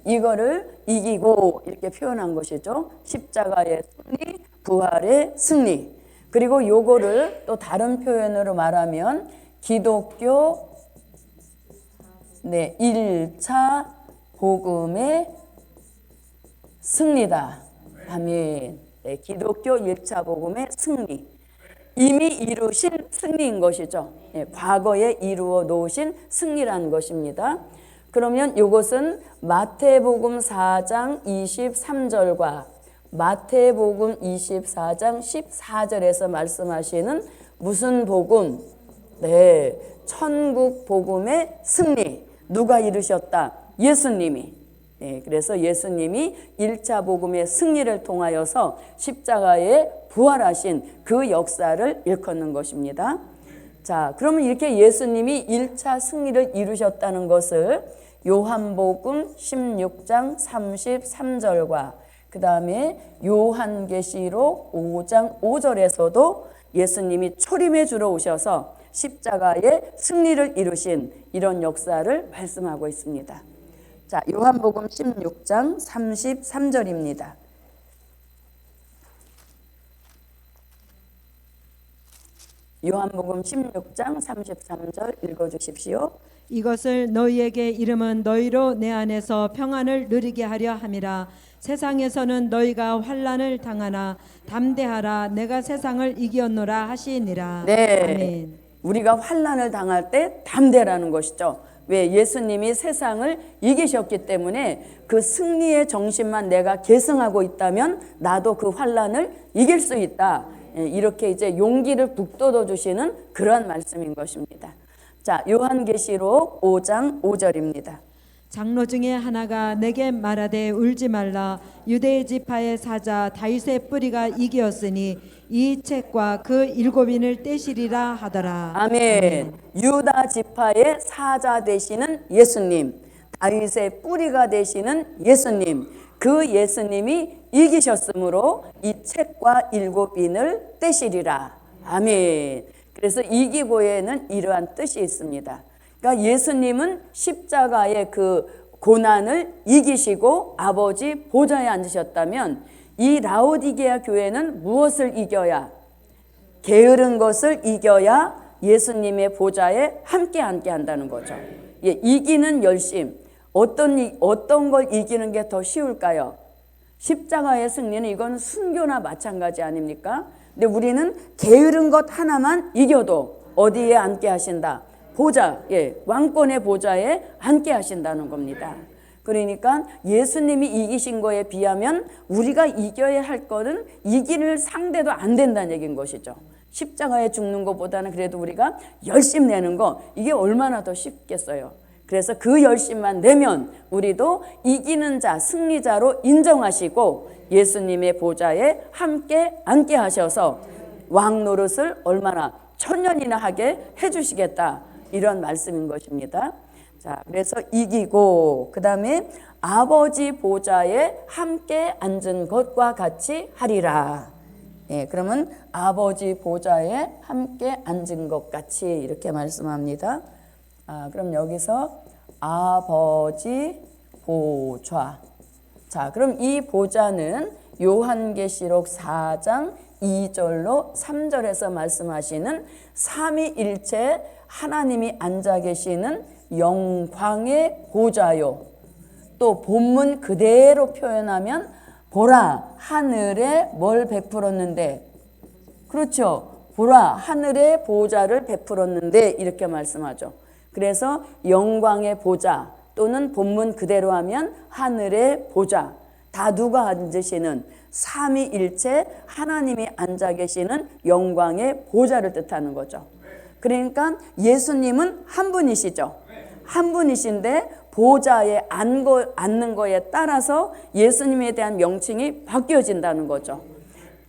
이거를 이기고 이렇게 표현한 것이죠. 십자가의 승리, 부활의 승리. 그리고 요거를 또 다른 표현으로 말하면 기독교 1차 복음의 승리다. 아멘. 기독교 1차 복음의 승리. 이미 이루신 승리인 것이죠. 과거에 이루어 놓으신 승리라는 것입니다. 그러면 이것은 마태복음 4장 23절과 마태복음 24장 14절에서 말씀하시는 무슨 복음? 천국 복음의 승리. 누가 이루셨다? 예수님이. 그래서 예수님이 1차 복음의 승리를 통하여서 십자가에 부활하신 그 역사를 일컫는 것입니다. 자, 그러면 이렇게 예수님이 1차 승리를 이루셨다는 것을 요한복음 16장 33절과 그 다음에 요한계시록 5장 5절에서도 예수님이 초림해 주러 오셔서 십자가의 승리를 이루신 이런 역사를 말씀하고 있습니다. 자, 요한복음 16장 33절입니다. 요한복음 16장 33절 읽어주십시오. 이것을 너희에게 이름은 너희로 내 안에서 평안을 누리게 하려 함이라. 세상에서는 너희가 환난을 당하나 담대하라. 내가 세상을 이겼노라 하시니라. 아멘. 우리가 환난을 당할 때 담대라는 것이죠. 왜? 예수님이 세상을 이기셨기 때문에 그 승리의 정신만 내가 계승하고 있다면 나도 그 환난을 이길 수 있다. 이렇게 이제 용기를 북돋워 주시는 그런 말씀인 것입니다. 자, 요한계시록 5장 5절입니다. 장로 중에 하나가 내게 말하되 울지 말라. 유대 지파의 사자 다윗의 뿌리가 이기었으니 이 책과 그 7인을 떼시리라 하더라. 아멘. 유다 지파의 사자 되시는 예수님, 다윗의 뿌리가 되시는 예수님, 그 예수님이 이기셨으므로 이 책과 7인을 떼시리라. 아멘. 그래서 이기고에는 이러한 뜻이 있습니다. 그러니까 예수님은 십자가의 그 고난을 이기시고 아버지 보좌에 앉으셨다면 이 라오디게아 교회는 무엇을 이겨야? 게으른 것을 이겨야 예수님의 보좌에 함께 앉게 한다는 거죠. 이기는 열심. 어떤 걸 이기는 게 더 쉬울까요? 십자가의 승리는 이건 순교나 마찬가지 아닙니까? 근데 우리는 게으른 것 하나만 이겨도 어디에 앉게 하신다? 보좌, 왕권의 보좌에 앉게 하신다는 겁니다. 그러니까 예수님이 이기신 거에 비하면 우리가 이겨야 할 거는 이길 상대도 안 된다는 얘기인 것이죠. 십자가에 죽는 것보다는 그래도 우리가 열심 내는 거, 이게 얼마나 더 쉽겠어요. 그래서 그 열심만 내면 우리도 이기는 자, 승리자로 인정하시고 예수님의 보좌에 함께 앉게 하셔서 왕 노릇을 얼마나 1000년이나 하게 해주시겠다, 이런 말씀인 것입니다. 자, 그래서 이기고 그 다음에 아버지 보좌에 함께 앉은 것과 같이 하리라. 그러면 아버지 보좌에 함께 앉은 것 같이 이렇게 말씀합니다. 그럼 여기서 아버지 보좌. 자, 그럼 이 보좌는 요한계시록 4장 2절로 3절에서 말씀하시는 삼위일체 하나님이 앉아 계시는 영광의 보좌요. 또 본문 그대로 표현하면 보라 하늘에 뭘 베풀었는데, 그렇죠, 보라 하늘에 보좌를 베풀었는데 이렇게 말씀하죠. 그래서 영광의 보좌 또는 본문 그대로 하면 하늘의 보좌, 다 누가 앉으시는? 삼위일체 하나님이 앉아 계시는 영광의 보좌를 뜻하는 거죠. 그러니까 예수님은 한 분이시죠. 한 분이신데 보좌에 앉는 거에 따라서 예수님에 대한 명칭이 바뀌어진다는 거죠.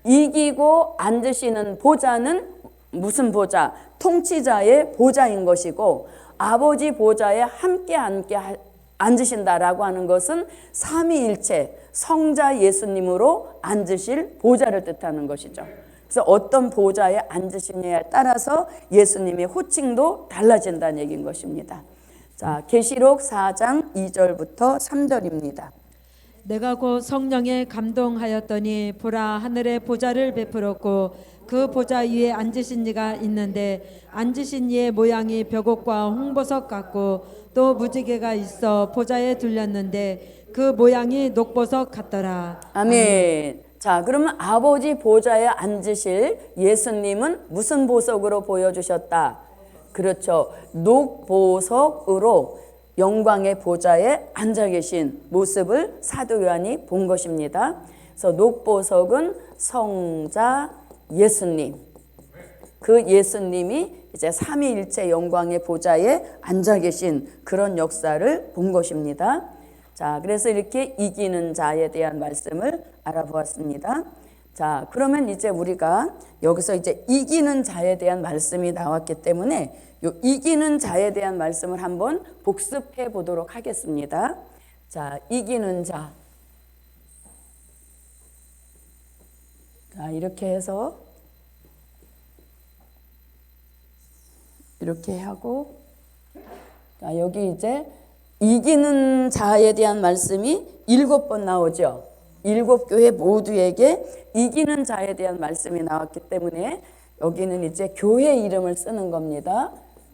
이기고 앉으시는 보좌는 무슨 보좌? 통치자의 보좌인 것이고, 아버지 보좌에 함께 앉으신다라고 하는 것은 삼위일체 성자 예수님으로 앉으실 보좌를 뜻하는 것이죠. 그래서 어떤 보좌에 앉으시냐에 따라서 예수님의 호칭도 달라진다는 얘기인 것입니다. 자, 계시록 4장 2절부터 3절입니다. 내가 곧 성령에 감동하였더니 보라 하늘에 보좌를 베풀었고 그 보좌 위에 앉으신 이가 있는데 앉으신 이의 모양이 벽옥과 홍보석 같고 또 무지개가 있어 보좌에 둘렸는데 그 모양이 녹보석 같더라. 아멘. 자, 그러면 아버지 보좌에 앉으실 예수님은 무슨 보석으로 보여주셨다? 그렇죠. 녹보석으로 영광의 보좌에 앉아 계신 모습을 사도 요한이 본 것입니다. 그래서 녹보석은 성자 예수님, 그 예수님이 이제 삼위일체 영광의 보좌에 앉아 계신 그런 역사를 본 것입니다. 자, 그래서 이렇게 이기는 자에 대한 말씀을 알아보았습니다. 자, 그러면 이제 우리가 여기서 이제 이기는 자에 대한 말씀이 나왔기 때문에 요 이기는 자에 대한 말씀을 한번 복습해 보도록 하겠습니다. 자, 이기는 자. 자, 이렇게 해서 이렇게 하고, 자, 여기 이제 이기는 자에 대한 말씀이 7번 나오죠. 7교회 모두에게 이기는 자에 대한 말씀이 나왔기 때문에 여기는 이제 교회 이름을 쓰는 겁니다.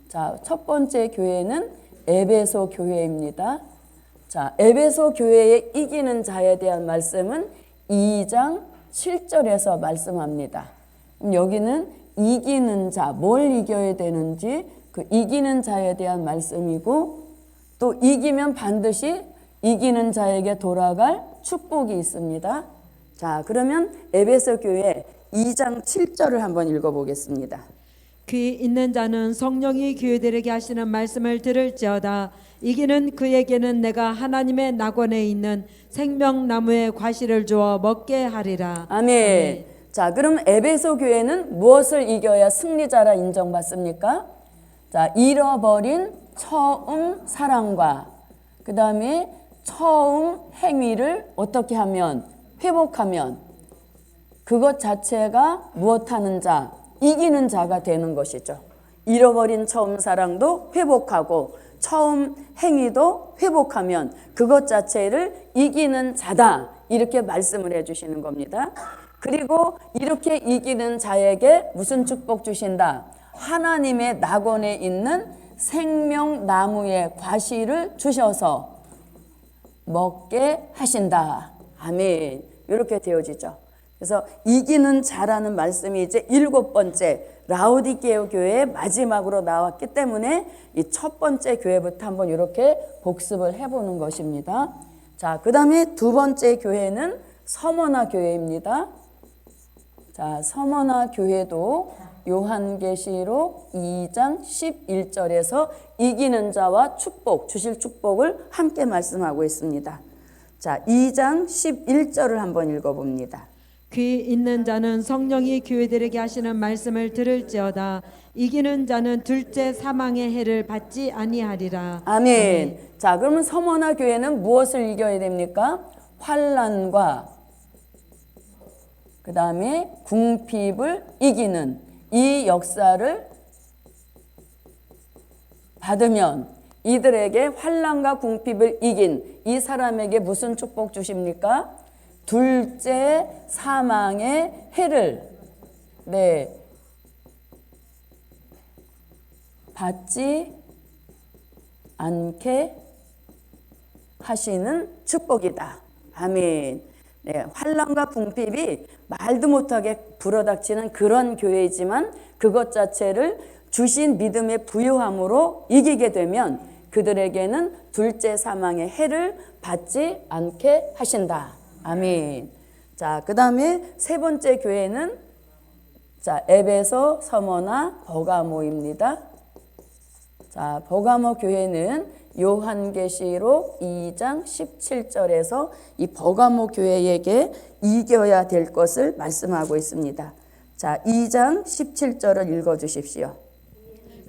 자, 첫 번째 교회는 에베소 교회입니다. 자, 에베소 교회의 이기는 자에 대한 말씀은 2장 7절에서 말씀합니다. 그럼 여기는 이기는 자, 뭘 이겨야 되는지 그 이기는 자에 대한 말씀이고, 또 이기면 반드시 이기는 자에게 돌아갈 축복이 있습니다. 자, 그러면 에베소 교회 2장 7절을 한번 읽어보겠습니다. 귀 있는 자는 성령이 교회들에게 하시는 말씀을 들을지어다. 이기는 그에게는 내가 하나님의 낙원에 있는 생명나무의 과실을 주어 먹게 하리라. 아멘. 자, 그럼 에베소 교회는 무엇을 이겨야 승리자라 인정받습니까? 자, 잃어버린 처음 사랑과 그 다음에 처음 행위를 어떻게 하면, 회복하면 그것 자체가 무엇하는 자, 이기는 자가 되는 것이죠. 잃어버린 처음 사랑도 회복하고 처음 행위도 회복하면 그것 자체를 이기는 자다, 이렇게 말씀을 해주시는 겁니다. 그리고 이렇게 이기는 자에게 무슨 축복 주신다? 하나님의 낙원에 있는 생명나무의 과실을 주셔서 먹게 하신다. 아멘. 이렇게 되어지죠. 그래서 이기는 자라는 말씀이 이제 7번째 라오디게오 교회의 마지막으로 나왔기 때문에 이 첫 번째 교회부터 한번 이렇게 복습을 해보는 것입니다. 자, 그 다음에 두 번째 교회는 서머나 교회입니다. 자, 서머나 교회도 요한계시록 2장 11절에서 이기는 자와 축복, 주실 축복을 함께 말씀하고 있습니다. 자, 2장 11절을 한번 읽어봅니다. 귀 있는 자는 성령이 교회들에게 하시는 말씀을 들을지어다. 이기는 자는 둘째 사망의 해를 받지 아니하리라. 아멘. 자, 그러면 서머나 교회는 무엇을 이겨야 됩니까? 환난과 그 다음에 궁핍을 이기는 이 역사를 받으면 이들에게 환난과 궁핍을 이긴 이 사람에게 무슨 축복 주십니까? 둘째 사망의 해를 받지 않게 하시는 축복이다. 아멘. 네, 환난과 궁핍이 말도 못하게 불어닥치는 그런 교회이지만 그것 자체를 주신 믿음의 부요함으로 이기게 되면 그들에게는 둘째 사망의 해를 받지 않게 하신다. 아멘. 자, 그 다음에 세 번째 교회는 자, 에베소, 서머나, 버가모입니다. 자, 버가모 교회는 요한계시록 2장 17절에서 이 버가모 교회에게 이겨야 될 것을 말씀하고 있습니다. 자, 2장 17절을 읽어 주십시오.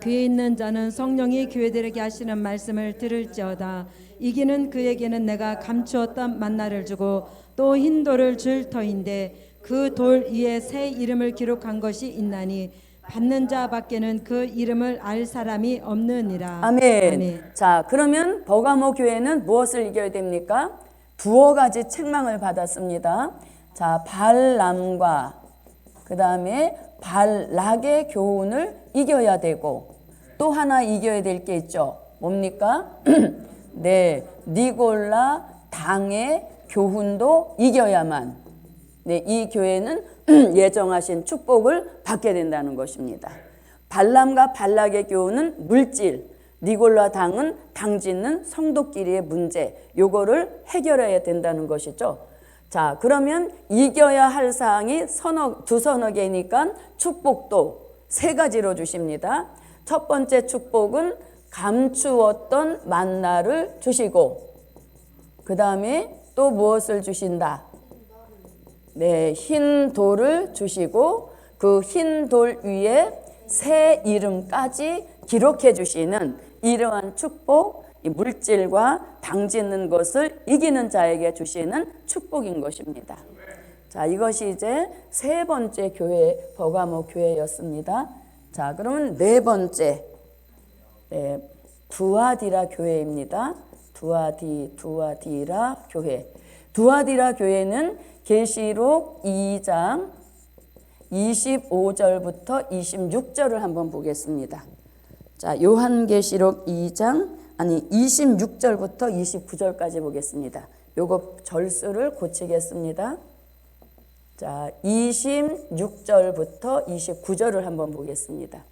귀에 있는 자는 성령이 교회들에게 하시는 말씀을 들을지어다. 이기는 그에게는 내가 감추었던 만나를 주고 또 흰 돌을 줄 터인데 그 돌 위에 새 이름을 기록한 것이 있나니 받는 자 밖에는 그 이름을 알 사람이 없느니라. 아멘. 자, 그러면 버가모 교회는 무엇을 이겨야 됩니까? 두어 가지 책망을 받았습니다. 자, 발람과 그 다음에 발락의 교훈을 이겨야 되고 또 하나 이겨야 될 게 있죠. 뭡니까? 네, 니골라 당의 교훈도 이겨야만 네, 이 교회는 예정하신 축복을 받게 된다는 것입니다. 발람과 발락의 교훈은 물질, 니골라 당은 당 짓는 성도끼리의 문제, 요거를 해결해야 된다는 것이죠. 자, 그러면 이겨야 할 사항이 두서너 개니까 축복도 세 가지로 주십니다. 첫 번째 축복은 감추었던 만나를 주시고 그 다음에 또 무엇을 주신다? 네, 흰 돌을 주시고 그 흰 돌 위에 새 이름까지 기록해 주시는 이러한 축복, 이 물질과 당짓는 것을 이기는 자에게 주시는 축복인 것입니다. 자, 이것이 이제 세 번째 교회, 버가모 교회였습니다. 자, 그러면 네 번째, 네, 두아디라 교회입니다. 두아디라 교회. 두아디라 교회는 계시록 2장 25절부터 26절을 한번 보겠습니다. 자, 요한계시록 26절부터 29절까지 보겠습니다. 요거 절수를 고치겠습니다. 자, 26절부터 29절을 한번 보겠습니다.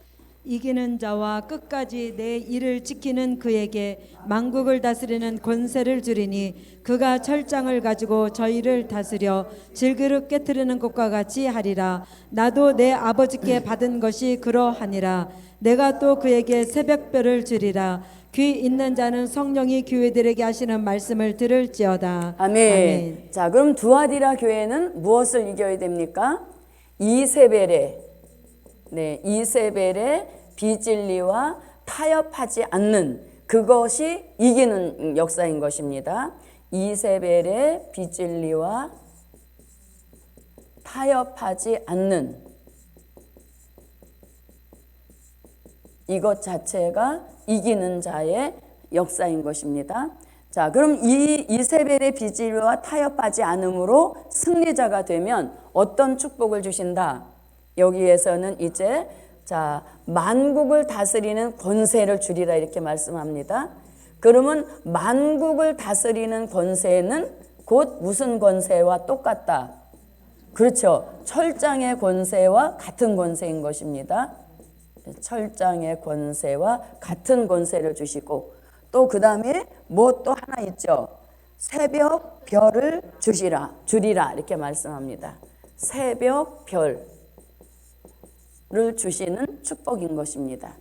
이기는 자와 끝까지 내 일을 지키는 그에게 만국을 다스리는 권세를 주리니 그가 철장을 가지고 저희를 다스려 질그릇 깨트리는 것과 같이 하리라. 나도 내 아버지께 받은 것이 그러하니라. 내가 또 그에게 새벽별을 주리라. 귀 있는 자는 성령이 교회들에게 하시는 말씀을 들을지어다. 아멘. 자, 그럼 두아디라 교회는 무엇을 이겨야 됩니까? 이세벨의 비진리와 타협하지 않는 그것이 이기는 역사인 것입니다. 이세벨의 비진리와 타협하지 않는 이것 자체가 이기는 자의 역사인 것입니다. 자, 그럼 이 이세벨의 비진리와 타협하지 않음으로 승리자가 되면 어떤 축복을 주신다? 여기에서는 이제 자, 만국을 다스리는 권세를 주리라 이렇게 말씀합니다. 그러면 만국을 다스리는 권세는 곧 무슨 권세와 똑같다? 그렇죠. 철장의 권세와 같은 권세인 것입니다. 철장의 권세와 같은 권세를 주시고 또 그 다음에 뭐 또 하나 있죠. 새벽 별을 주리라 이렇게 말씀합니다. 새벽 별을 주시는 축복인 것입니다.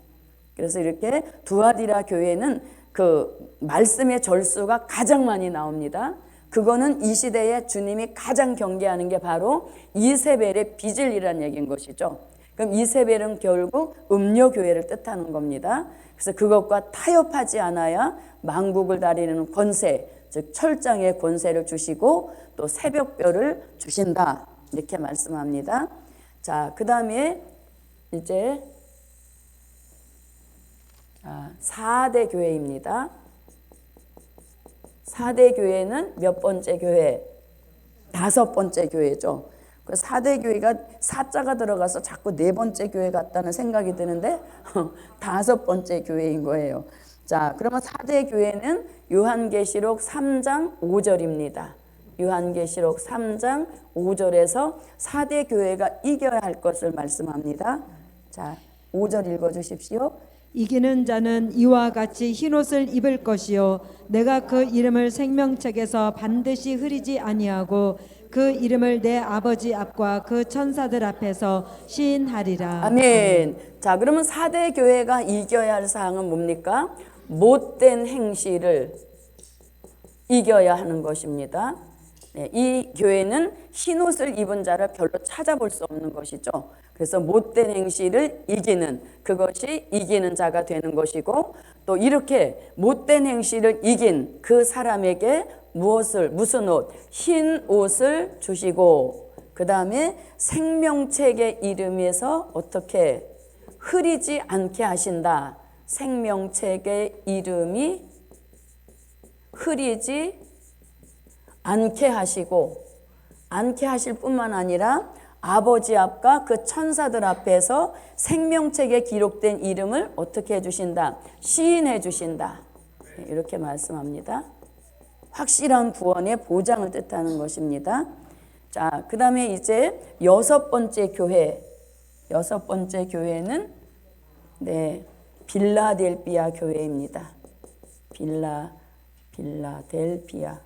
그래서 이렇게 두아디라 교회는 그 말씀의 절수가 가장 많이 나옵니다. 그거는 이 시대에 주님이 가장 경계하는 게 바로 이세벨의 빚을이라는 얘기인 것이죠. 그럼 이세벨은 결국 음료교회를 뜻하는 겁니다. 그래서 그것과 타협하지 않아야 만국을 다스리는 권세, 즉 철장의 권세를 주시고 또 새벽별을 주신다 이렇게 말씀합니다. 자, 그 다음에 이제 4대 교회입니다. 4대 교회는 몇 번째 교회? 5번째 교회죠. 그 4대 교회가 4자가 들어가서 자꾸 4번째 교회 같다는 생각이 드는데 5번째 교회인 거예요. 자, 그러면 4대 교회는 요한계시록 3장 5절입니다. 요한계시록 3장 5절에서 4대 교회가 이겨야 할 것을 말씀합니다. 자, 5절 읽어주십시오. 이기는 자는 이와 같이 흰옷을 입을 것이요 내가 그 이름을 생명책에서 반드시 흐리지 아니하고 그 이름을 내 아버지 앞과 그 천사들 앞에서 시인하리라. 아멘. 자, 그러면 4대 교회가 이겨야 할 사항은 뭡니까? 못된 행실을 이겨야 하는 것입니다. 네, 이 교회는 흰 옷을 입은 자를 별로 찾아볼 수 없는 것이죠. 그래서 못된 행실을 이기는, 그것이 이기는 자가 되는 것이고, 또 이렇게 못된 행실을 이긴 그 사람에게 무슨 옷? 흰 옷을 주시고, 그 다음에 생명책의 이름에서 어떻게 흐리지 않게 하신다. 생명책의 이름이 흐리지 않게 하시고, 않게 하실 뿐만 아니라 아버지 앞과 그 천사들 앞에서 생명책에 기록된 이름을 어떻게 해주신다? 시인해 주신다. 이렇게 말씀합니다. 확실한 구원의 보장을 뜻하는 것입니다. 자, 그 다음에 이제 여섯 번째 교회는 네, 빌라델비아 교회입니다. 빌라델비아.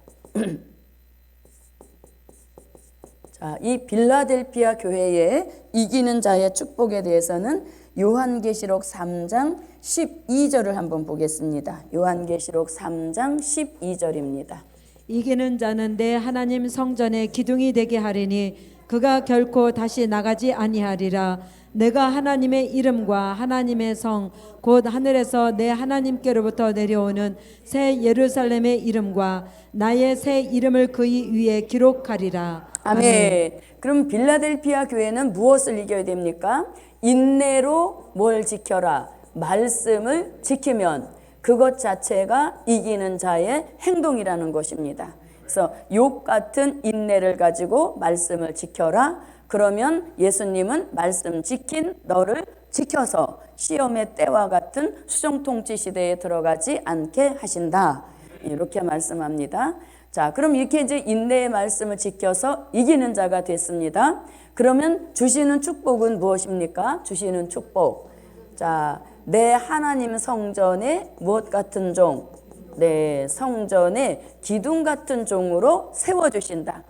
자, 이 빌라델비아 교회의 이기는 자의 축복에 대해서는 요한계시록 3장 12절을 한번 보겠습니다. 요한계시록 3장 12절입니다. 이기는 자는 내 하나님 성전의 기둥이 되게 하리니 그가 결코 다시 나가지 아니하리라. 내가 하나님의 이름과 하나님의 성 곧 하늘에서 내 하나님께로부터 내려오는 새 예루살렘의 이름과 나의 새 이름을 그의 위에 기록하리라. 아멘. 그럼 빌라델비아 교회는 무엇을 이겨야 됩니까? 인내로 뭘 지켜라? 말씀을 지키면 그것 자체가 이기는 자의 행동이라는 것입니다. 그래서 욕 같은 인내를 가지고 말씀을 지켜라. 그러면 예수님은 말씀 지킨 너를 지켜서 시험의 때와 같은 수정통치 시대에 들어가지 않게 하신다. 이렇게 말씀합니다. 자, 그럼 이렇게 이제 인내의 말씀을 지켜서 이기는 자가 됐습니다. 그러면 주시는 축복은 무엇입니까? 주시는 축복. 자, 내 하나님 성전에 무엇 같은 종? 네, 성전에 기둥 같은 종으로 세워주신다.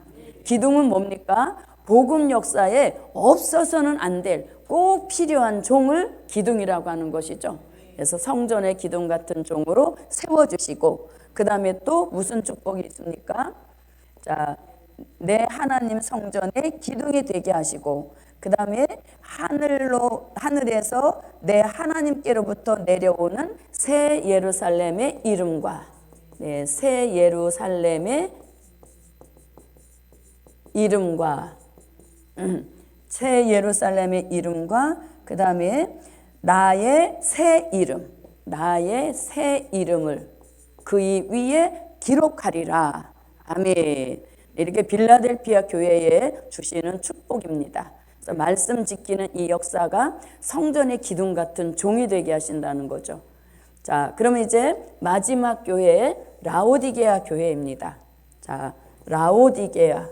기둥은 뭡니까? 복음 역사에 없어서는 안 될 꼭 필요한 종을 기둥이라고 하는 것이죠. 그래서 성전의 기둥 같은 종으로 세워주시고, 그 다음에 또 무슨 축복이 있습니까? 자, 내 하나님 성전에 기둥이 되게 하시고, 그 다음에 하늘에서 내 하나님께로부터 내려오는 새 예루살렘의 이름과, 네, 새 예루살렘의 이름과, 새 예루살렘의 이름과, 그 다음에 나의 새 이름을 그의 위에 기록하리라. 아멘. 이렇게 빌라델비아 교회에 주시는 축복입니다. 그래서 말씀 지키는 이 역사가 성전의 기둥 같은 종이 되게 하신다는 거죠. 자, 그러면 이제 마지막 교회 라오디게아 교회입니다. 자, 라오디게아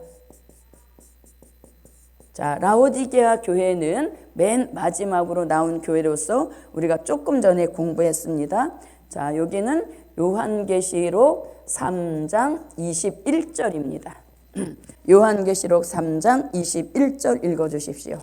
교회는 맨 마지막으로 나온 교회로서 우리가 조금 전에 공부했습니다. 자, 여기는 요한계시록 3장 21절입니다. 요한계시록 3장 21절 읽어주십시오.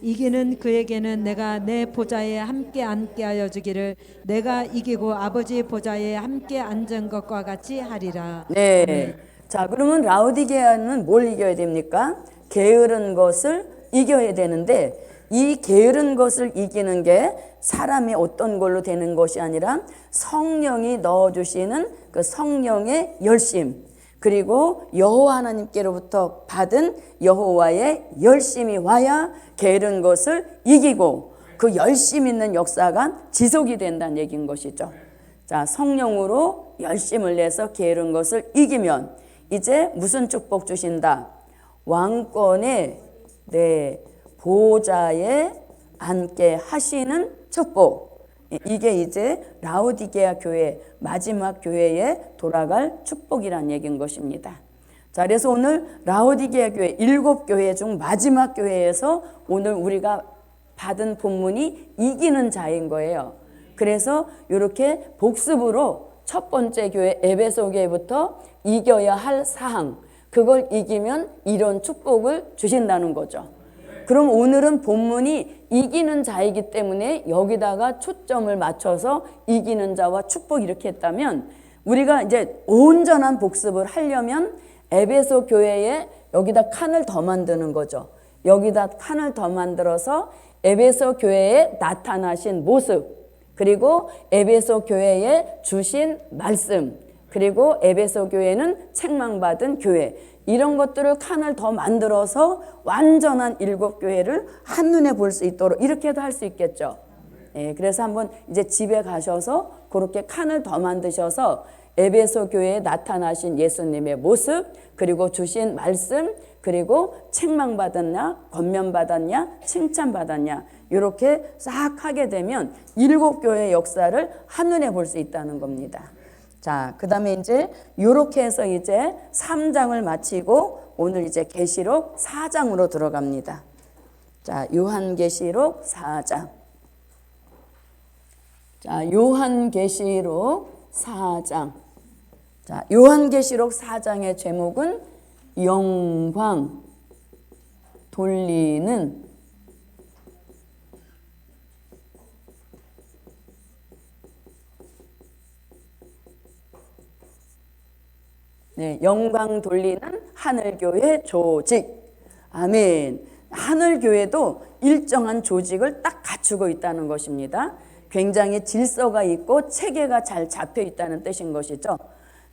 이기는 그에게는 내가 내 보좌에 함께 앉게 하여 주기를 내가 이기고 아버지 보좌에 함께 앉은 것과 같이 하리라. 네. 자, 그러면 라오디게아는 뭘 이겨야 됩니까? 게으른 것을 이겨야 되는데, 이 게으른 것을 이기는 게 사람이 어떤 걸로 되는 것이 아니라 성령이 넣어주시는 그 성령의 열심, 그리고 여호와 하나님께로부터 받은 여호와의 열심이 와야 게으른 것을 이기고 그 열심 있는 역사가 지속이 된다는 얘기인 것이죠. 자, 성령으로 열심을 내서 게으른 것을 이기면 이제 무슨 축복 주신다? 왕권의 보좌에 앉게 하시는 축복. 이게 이제 라오디게아 교회, 마지막 교회에 돌아갈 축복이란 얘기인 것입니다. 자, 그래서 오늘 라오디게아 교회 7교회 중 마지막 교회에서 오늘 우리가 받은 본문이 이기는 자인 거예요. 그래서 이렇게 복습으로 첫 번째 교회 에베소 교회부터 이겨야 할 사항, 그걸 이기면 이런 축복을 주신다는 거죠. 그럼 오늘은 본문이 이기는 자이기 때문에 여기다가 초점을 맞춰서 이기는 자와 축복 이렇게 했다면, 우리가 이제 온전한 복습을 하려면 에베소 교회에 여기다 칸을 더 만드는 거죠. 여기다 칸을 더 만들어서 에베소 교회에 나타나신 모습, 그리고 에베소 교회에 주신 말씀, 그리고 에베소 교회는 책망받은 교회, 이런 것들을 칸을 더 만들어서 완전한 일곱 교회를 한눈에 볼 수 있도록 이렇게도 할 수 있겠죠. 예, 그래서 한번 이제 집에 가셔서 그렇게 칸을 더 만드셔서 에베소 교회에 나타나신 예수님의 모습, 그리고 주신 말씀, 그리고 책망받았냐, 권면받았냐, 칭찬받았냐, 이렇게 싹 하게 되면 일곱 교회의 역사를 한눈에 볼 수 있다는 겁니다. 자, 그 다음에 이제 이렇게 해서 이제 3장을 마치고 오늘 이제 계시록 4장으로 들어갑니다. 자, 요한계시록 4장. 자, 요한계시록 4장. 자, 요한계시록 4장의 제목은 영광 돌리는 영광 돌리는 하늘교회 조직. 아멘. 하늘교회도 일정한 조직을 딱 갖추고 있다는 것입니다. 굉장히 질서가 있고 체계가 잘 잡혀 있다는 뜻인 것이죠.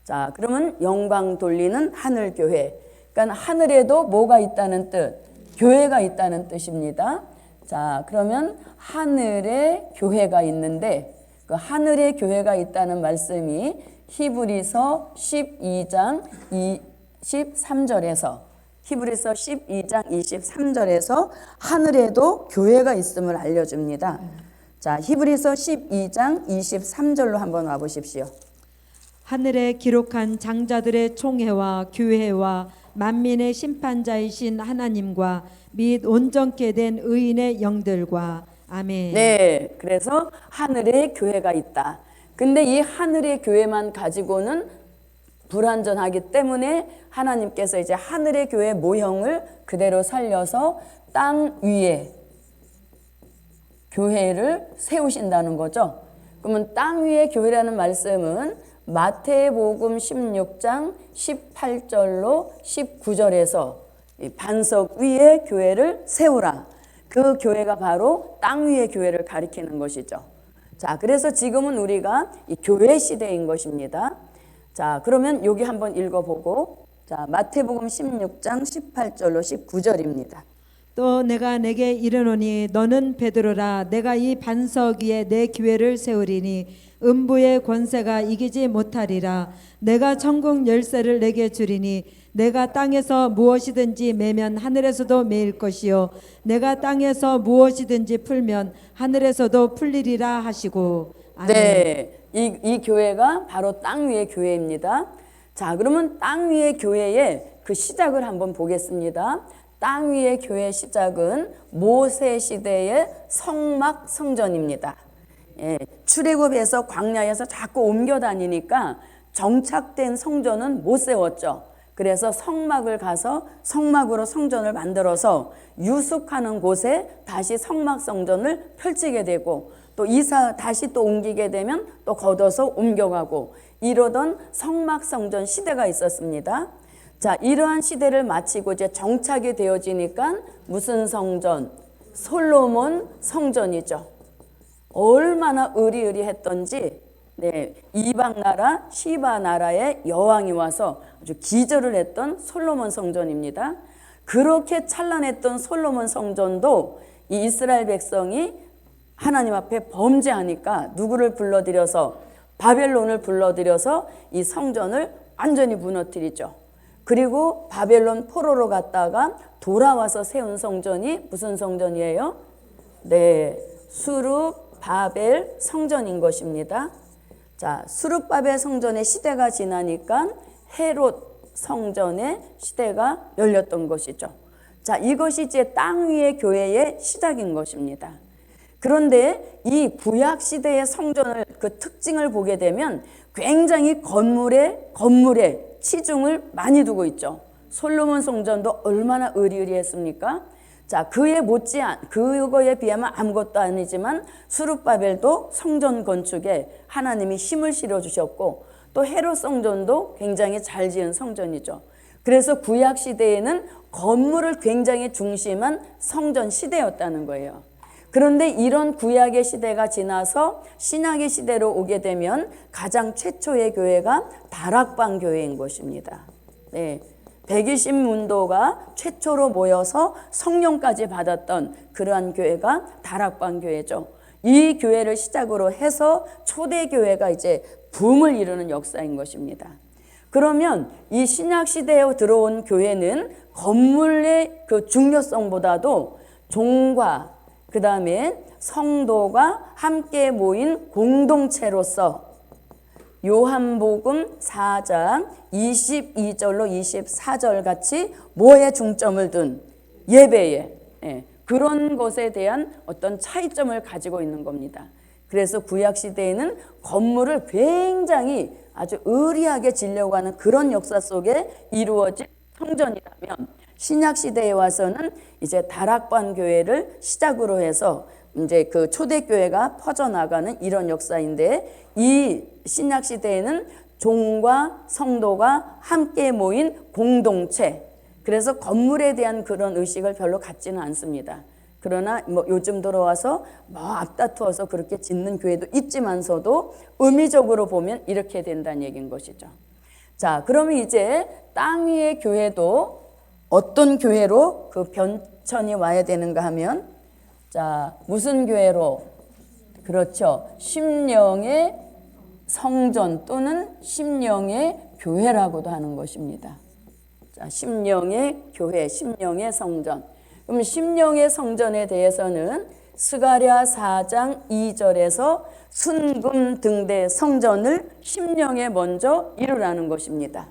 자, 그러면 영광 돌리는 하늘교회. 그러니까 하늘에도 뭐가 있다는 뜻? 교회가 있다는 뜻입니다. 자, 그러면 하늘에 교회가 있는데 그 하늘에 교회가 있다는 말씀이 히브리서 12장 23절에서 히브리서 12장 23절에서 하늘에도 교회가 있음을 알려줍니다. 자, 히브리서 12장 23절로 한번 와보십시오. 하늘에 기록한 장자들의 총회와 교회와 만민의 심판자이신 하나님과 및 온전케 된 의인의 영들과. 아멘. 네, 그래서 하늘에 교회가 있다. 근데 이 하늘의 교회만 가지고는 불완전하기 때문에 하나님께서 이제 하늘의 교회 모형을 그대로 살려서 땅 위에 교회를 세우신다는 거죠. 그러면 땅 위에 교회라는 말씀은 마태복음 16장 18절로 19절에서 반석 위에 교회를 세우라. 그 교회가 바로 땅 위의 교회를 가리키는 것이죠. 자, 그래서 지금은 우리가 이 교회 시대인 것입니다. 자, 그러면 여기 한번 읽어보고, 자, 마태복음 16장 18절로 19절입니다. 또 내가 내게 이르노니 너는 베드로라. 내가 이 반석 위에 내 교회를 세우리니 음부의 권세가 이기지 못하리라. 내가 천국 열쇠를 내게 주리니 내가 땅에서 무엇이든지 매면 하늘에서도 매일 것이요 내가 땅에서 무엇이든지 풀면 하늘에서도 풀리리라 하시고. 아멘. 네, 이 교회가 바로 땅 위의 교회입니다. 자, 그러면 땅 위의 교회의 그 시작을 한번 보겠습니다. 땅 위의 교회 시작은 모세 시대의 성막 성전입니다. 예, 출애굽에서 광야에서 자꾸 옮겨 다니니까 정착된 성전은 못 세웠죠. 그래서 성막을 가서 성막으로 성전을 만들어서 유숙하는 곳에 다시 성막 성전을 펼치게 되고, 또 다시 또 옮기게 되면 또 걷어서 옮겨가고, 이러던 성막 성전 시대가 있었습니다. 자, 이러한 시대를 마치고 이제 정착이 되어지니까 무슨 성전? 솔로몬 성전이죠. 얼마나 의리의리했던지, 네, 이방 나라 시바 나라의 여왕이 와서 아주 기절을 했던 솔로몬 성전입니다. 그렇게 찬란했던 솔로몬 성전도 이 이스라엘 백성이 하나님 앞에 범죄하니까 누구를 불러들여서, 바벨론을 불러들여서 이 성전을 완전히 무너뜨리죠. 그리고 바벨론 포로로 갔다가 돌아와서 세운 성전이 무슨 성전이에요? 네, 수룹바벨 성전인 것입니다. 자, 수룹바벨 성전의 시대가 지나니까 헤롯 성전의 시대가 열렸던 것이죠. 자, 이것이 이제 땅 위의 교회의 시작인 것입니다. 그런데 이 구약 시대의 성전을 그 특징을 보게 되면 굉장히 건물에 치중을 많이 두고 있죠. 솔로몬 성전도 얼마나 의리의리했습니까? 자, 그거에 비하면 아무것도 아니지만 수룹바벨도 성전 건축에 하나님이 힘을 실어 주셨고, 또 헤롯 성전도 굉장히 잘 지은 성전이죠. 그래서 구약 시대에는 건물을 굉장히 중심한 성전 시대였다는 거예요. 그런데 이런 구약의 시대가 지나서 신약의 시대로 오게 되면 가장 최초의 교회가 다락방 교회인 것입니다. 네. 120문도가 최초로 모여서 성령까지 받았던 그러한 교회가 다락방 교회죠. 이 교회를 시작으로 해서 초대교회가 이제 붐을 이루는 역사인 것입니다. 그러면 이 신약 시대에 들어온 교회는 건물의 그 중요성보다도 종과 그 다음에 성도가 함께 모인 공동체로서 요한복음 4장 22절로 24절 같이 뭐에 중점을 둔 예배에 그런 것에 대한 어떤 차이점을 가지고 있는 겁니다. 그래서 구약시대에는 건물을 굉장히 아주 의리하게 지려고 하는 그런 역사 속에 이루어진 성전이라면 신약시대에 와서는 이제 다락방 교회를 시작으로 해서 이제 그 초대교회가 퍼져나가는 이런 역사인데 이 신약시대에는 종과 성도가 함께 모인 공동체, 그래서 건물에 대한 그런 의식을 별로 갖지는 않습니다. 그러나 뭐 요즘 들어와서 뭐 앞다투어서 그렇게 짓는 교회도 있지만서도 의미적으로 보면 이렇게 된다는 얘기인 것이죠. 자, 그러면 이제 땅 위의 교회도 어떤 교회로 그 변천이 와야 되는가 하면, 자, 무슨 교회로? 그렇죠. 심령의 성전 또는 심령의 교회라고도 하는 것입니다. 자, 심령의 교회, 심령의 성전. 그럼 심령의 성전에 대해서는 스가랴 4장 2절에서 순금 등대 성전을 심령에 먼저 이루라는 것입니다.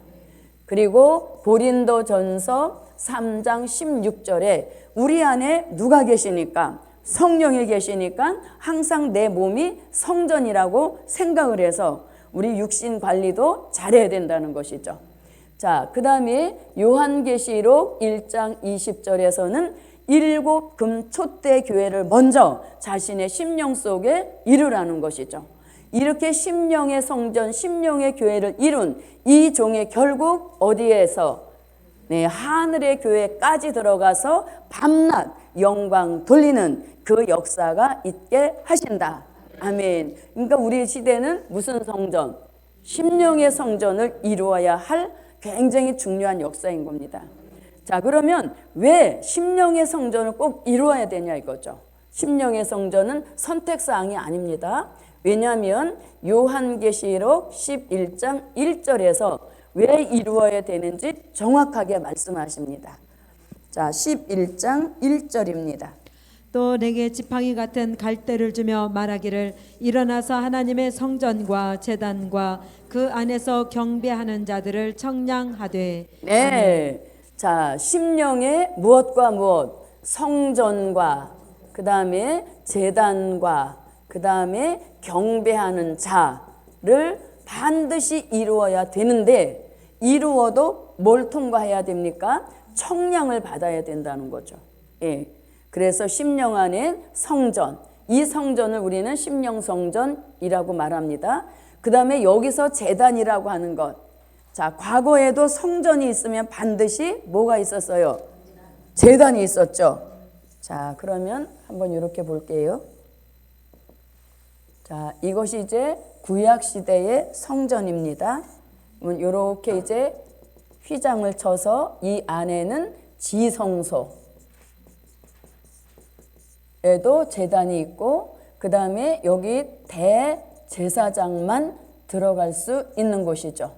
그리고 고린도전서 3장 16절에 우리 안에 누가 계시니까? 성령이 계시니까 항상 내 몸이 성전이라고 생각을 해서 우리 육신 관리도 잘해야 된다는 것이죠. 자, 그 다음에 요한계시록 1장 20절에서는 7 금촛대 교회를 먼저 자신의 심령 속에 이루라는 것이죠. 이렇게 심령의 성전, 심령의 교회를 이룬 이 종의 결국 어디에서? 네, 하늘의 교회까지 들어가서 밤낮 영광 돌리는 그 역사가 있게 하신다. 아멘. 그러니까 우리 시대는 무슨 성전? 심령의 성전을 이루어야 할 굉장히 중요한 역사인 겁니다. 자, 그러면 왜 심령의 성전을 꼭 이루어야 되냐 이거죠. 심령의 성전은 선택사항이 아닙니다. 왜냐하면 요한계시록 11장 1절에서 왜 이루어야 되는지 정확하게 말씀하십니다. 자, 11장 1절입니다. 또 내게 지팡이 같은 갈대를 주며 말하기를 일어나서 하나님의 성전과 제단과 그 안에서 경배하는 자들을 청량하되. 네. 자, 심령의 무엇과 무엇? 성전과 그 다음에 제단과 그 다음에 경배하는 자를 반드시 이루어야 되는데, 이루어도 뭘 통과해야 됩니까? 청량을 받아야 된다는 거죠. 예. 그래서 심령 안에 성전, 이 성전을 우리는 심령 성전이라고 말합니다. 그 다음에 여기서 제단이라고 하는 것. 자, 과거에도 성전이 있으면 반드시 뭐가 있었어요? 제단이 있었죠. 자, 그러면 한번 이렇게 볼게요. 자, 이것이 이제 구약 시대의 성전입니다. 이렇게 이제 휘장을 쳐서 이 안에는 지성소에도 제단이 있고, 그 다음에 여기 대제사장만 들어갈 수 있는 곳이죠.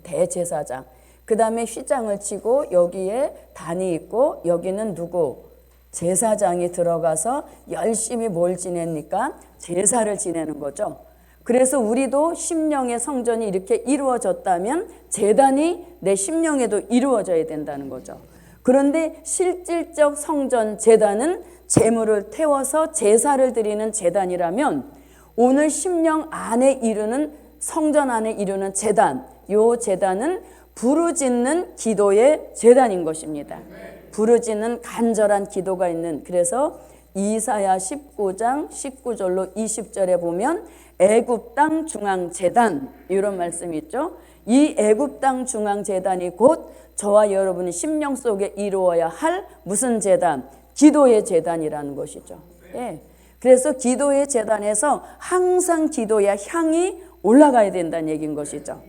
대제사장. 그 다음에 휘장을 치고 여기에 단이 있고, 여기는 누구? 제사장이 들어가서 열심히 뭘 지냅니까? 제사를 지내는 거죠. 그래서 우리도 심령의 성전이 이렇게 이루어졌다면 제단이 내 심령에도 이루어져야 된다는 거죠. 그런데 실질적 성전 제단은 제물을 태워서 제사를 드리는 제단이라면, 오늘 심령 안에 이루는 성전 안에 이루는 제단, 요 제단은 부르짖는 기도의 제단인 것입니다. 부르짖는 간절한 기도가 있는, 그래서 이사야 19장 19절로 20절에 보면 애굽 땅 중앙 제단 이런 말씀이 있죠. 이 애굽 땅 중앙 제단이 곧 저와 여러분의 심령 속에 이루어야 할 무슨 제단? 기도의 제단이라는 것이죠. 예. 그래서 기도의 제단에서 항상 기도의 향이 올라가야 된다는 얘기인 것이죠.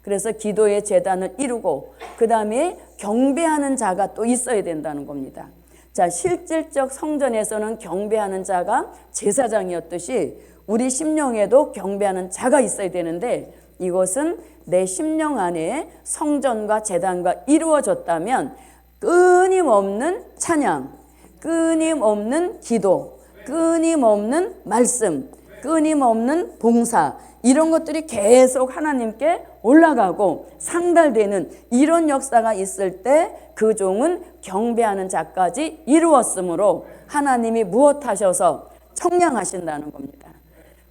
그래서 기도의 제단을 이루고 그 다음에 경배하는 자가 또 있어야 된다는 겁니다. 자, 실질적 성전에서는 경배하는 자가 제사장이었듯이 우리 심령에도 경배하는 자가 있어야 되는데, 이것은 내 심령 안에 성전과 제단과 이루어졌다면 끊임없는 찬양, 끊임없는 기도, 끊임없는 말씀, 끊임없는 봉사, 이런 것들이 계속 하나님께 올라가고 상달되는 이런 역사가 있을 때 그 종은 경배하는 자까지 이루었으므로 하나님이 무엇하셔서 청량하신다는 겁니다.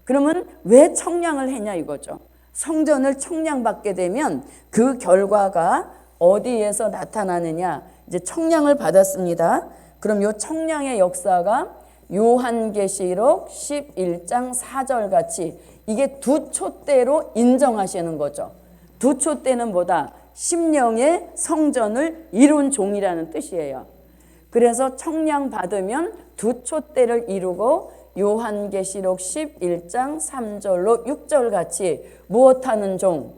그러면 왜 청량을 했냐 이거죠. 성전을 청량받게 되면 그 결과가 어디에서 나타나느냐, 이제 청량을 받았습니다. 그럼 이 청량의 역사가 요한계시록 11장 4절 같이 이게 두 촛대로 인정하시는 거죠. 두 촛대는 뭐다? 심령의 성전을 이룬 종이라는 뜻이에요. 그래서 청량 받으면 두 촛대를 이루고 요한계시록 11장 3절로 6절 같이 무엇하는 종?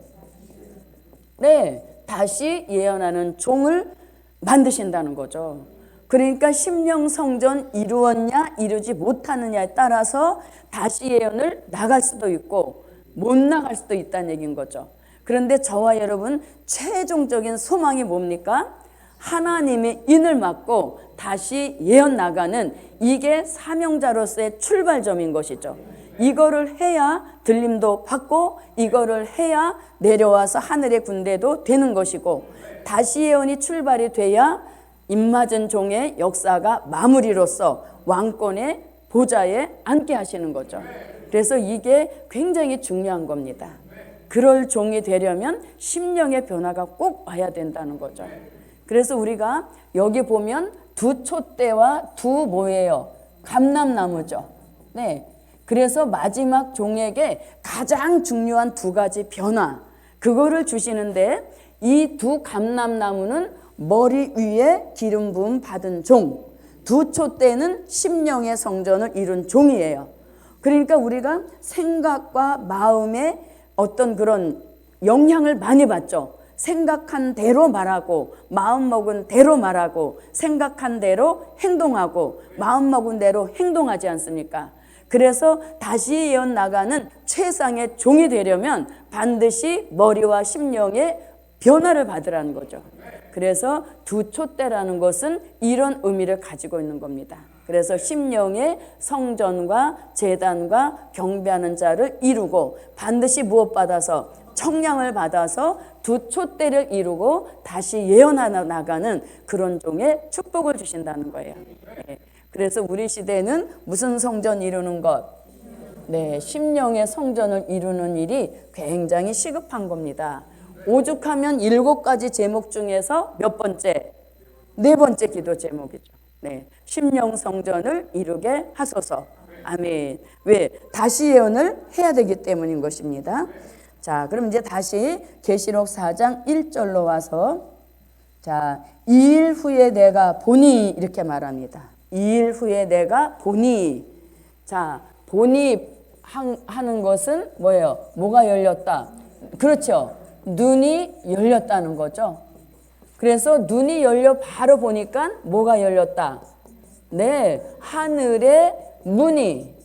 네, 다시 예언하는 종을 만드신다는 거죠. 그러니까 심령 성전 이루었냐 이루지 못하느냐에 따라서 다시 예언을 나갈 수도 있고 못 나갈 수도 있다는 얘기인 거죠. 그런데 저와 여러분 최종적인 소망이 뭡니까? 하나님의 인을 맡고 다시 예언 나가는, 이게 사명자로서의 출발점인 것이죠. 이거를 해야 들림도 받고 이거를 해야 내려와서 하늘의 군대도 되는 것이고, 다시 예언이 출발이 돼야 입맞은 종의 역사가 마무리로서 왕권의 보좌에 앉게 하시는 거죠. 그래서 이게 굉장히 중요한 겁니다. 그럴 종이 되려면 심령의 변화가 꼭 와야 된다는 거죠. 그래서 우리가 여기 보면 두 촛대와 두 뭐예요? 감람나무죠. 네. 그래서 마지막 종에게 가장 중요한 두 가지 변화, 그거를 주시는데, 이 두 감람나무는 머리 위에 기름 부음 받은 종, 두 촛대는 심령의 성전을 이룬 종이에요. 그러니까 우리가 생각과 마음에 어떤 그런 영향을 많이 받죠. 생각한 대로 말하고 마음 먹은 대로 말하고 생각한 대로 행동하고 마음 먹은 대로 행동하지 않습니까? 그래서 다시 예언 나가는 최상의 종이 되려면 반드시 머리와 심령의 변화를 받으라는 거죠. 그래서 두 촛대라는 것은 이런 의미를 가지고 있는 겁니다. 그래서 심령의 성전과 제단과 경배하는 자를 이루고 반드시 무엇 받아서? 청량을 받아서 두 촛대를 이루고 다시 예언하나 나가는 그런 종의 축복을 주신다는 거예요. 네. 그래서 우리 시대는 무슨 성전 이루는 것? 네, 심령의 성전을 이루는 일이 굉장히 시급한 겁니다. 오죽하면 7가지 제목 중에서 몇 번째? 4번째 기도 제목이죠. 네, 심령 성전을 이루게 하소서. 아멘. 왜? 다시 예언을 해야 되기 때문인 것입니다. 자, 그럼 이제 다시 계시록 4장 1절로 와서, 자, 2일 후에 내가 보니, 이렇게 말합니다. 2일 후에 내가 보니. 자, 보니 하는 것은 뭐예요? 뭐가 열렸다? 그렇죠. 눈이 열렸다는 거죠. 그래서 눈이 열려 바로 보니까 뭐가 열렸다? 네, 하늘의 문이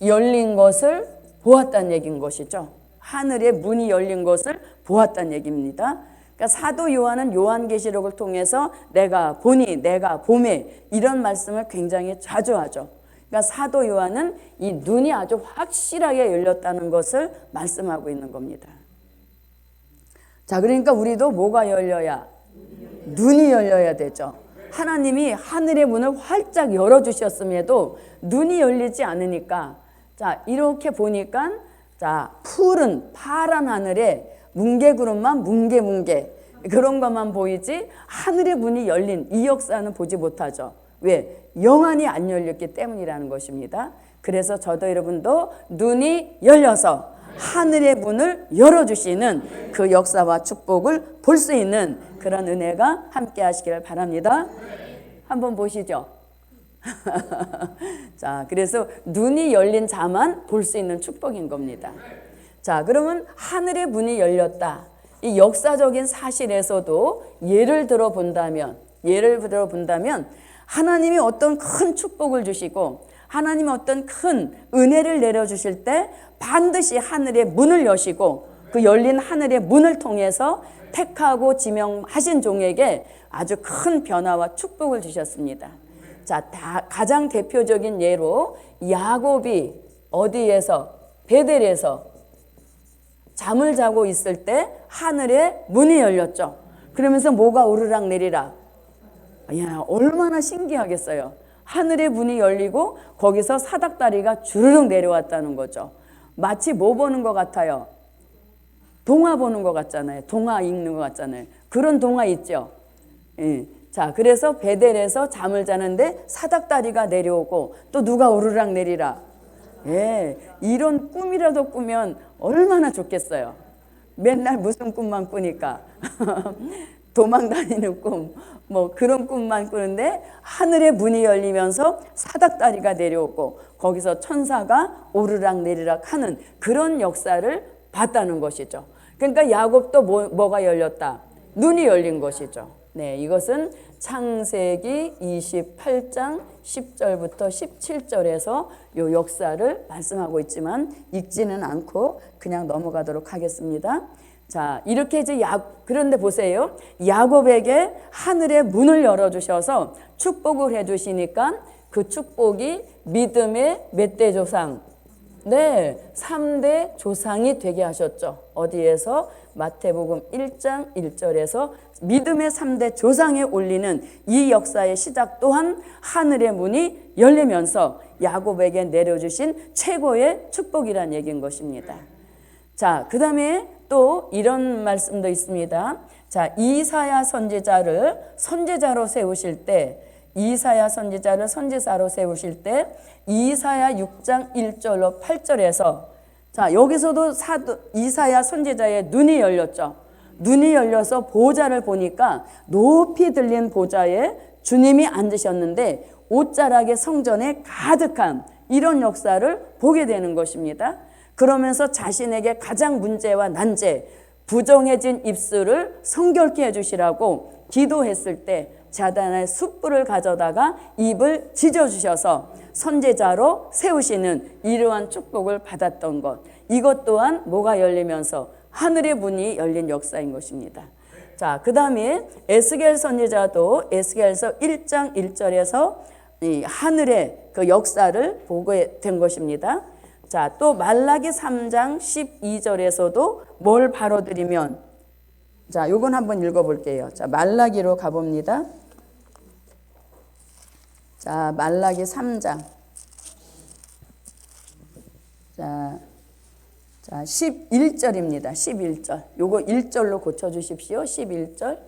열린 것을 보았다는 얘기인 것이죠. 하늘의 문이 열린 것을 보았다는 얘기입니다. 그러니까 사도 요한은 요한계시록을 통해서 내가 보니, 내가 보매, 이런 말씀을 굉장히 자주 하죠. 그러니까 사도 요한은 이 눈이 아주 확실하게 열렸다는 것을 말씀하고 있는 겁니다. 자, 그러니까 우리도 뭐가 열려야? 눈이 열려야 되죠. 하나님이 하늘의 문을 활짝 열어주셨음에도 눈이 열리지 않으니까, 자, 이렇게 보니까, 자, 푸른 파란 하늘에 뭉게구름만 뭉게뭉게 그런 것만 보이지 하늘의 문이 열린 이 역사는 보지 못하죠. 왜? 영안이 안 열렸기 때문이라는 것입니다. 그래서 저도 여러분도 눈이 열려서 하늘의 문을 열어주시는 그 역사와 축복을 볼 수 있는 그런 은혜가 함께 하시기를 바랍니다. 한번 보시죠. 자, 그래서 눈이 열린 자만 볼 수 있는 축복인 겁니다. 자, 그러면 하늘의 문이 열렸다. 이 역사적인 사실에서도 예를 들어 본다면 하나님이 어떤 큰 축복을 주시고 하나님이 어떤 큰 은혜를 내려주실 때 반드시 하늘의 문을 여시고 그 열린 하늘의 문을 통해서 택하고 지명하신 종에게 아주 큰 변화와 축복을 주셨습니다. 자, 가장 대표적인 예로 야곱이 어디에서? 베델에서 잠을 자고 있을 때 하늘의 문이 열렸죠. 그러면서 뭐가 오르락 내리락. 야, 얼마나 신기하겠어요. 하늘의 문이 열리고 거기서 사닥다리가 주르륵 내려왔다는 거죠. 마치 뭐 보는 것 같아요? 동화 보는 것 같잖아요. 동화 읽는 것 같잖아요. 그런 동화 있죠. 예. 자, 그래서 베델에서 잠을 자는데 사닥다리가 내려오고 또 누가 오르락 내리락. 예, 이런 꿈이라도 꾸면 얼마나 좋겠어요. 맨날 무슨 꿈만 꾸니까. 도망 다니는 꿈, 뭐 그런 꿈만 꾸는데 하늘의 문이 열리면서 사닥다리가 내려오고 거기서 천사가 오르락 내리락 하는 그런 역사를 봤다는 것이죠. 그러니까 야곱도 뭐가 열렸다? 눈이 열린 것이죠. 네, 이것은 창세기 28장 10절부터 17절에서 요 역사를 말씀하고 있지만 읽지는 않고 그냥 넘어가도록 하겠습니다. 자, 이렇게 이제 그런데 보세요. 야곱에게 하늘의 문을 열어주셔서 축복을 해주시니까 그 축복이 믿음의 몇 대 조상? 네, 3대 조상이 되게 하셨죠. 어디에서? 마태복음 1장 1절에서 믿음의 3대 조상에 올리는 이 역사의 시작 또한 하늘의 문이 열리면서 야곱에게 내려주신 최고의 축복이란 얘기인 것입니다. 자, 그 다음에 또 이런 말씀도 있습니다. 자, 이사야 선지자를 선지자로 세우실 때 이사야 세우실 때 이사야 6장 1절로 8절에서 자, 여기서도 이사야 선지자의 눈이 열렸죠. 눈이 열려서 보좌를 보니까 높이 들린 보좌에 주님이 앉으셨는데 옷자락의 성전에 가득한 이런 역사를 보게 되는 것입니다. 그러면서 자신에게 가장 문제와 난제, 부정해진 입술을 성결케 해주시라고 기도했을 때 자단의 숯불을 가져다가 입을 지져주셔서 선지자로 세우시는 이러한 축복을 받았던 것. 이것 또한 뭐가 열리면서 하늘의 문이 열린 역사인 것입니다. 자, 그 다음에 에스겔 선지자도 에스겔서 1장 1절에서 이 하늘의 그 역사를 보게 된 것입니다. 자, 또 말라기 3장 12절에서도 뭘 바로드리면 자, 요건 한번 읽어볼게요. 자, 말라기로 가봅니다. 자, 말라기 3장. 자, 11절입니다. 11절. 요거 1절로 고쳐주십시오. 11절.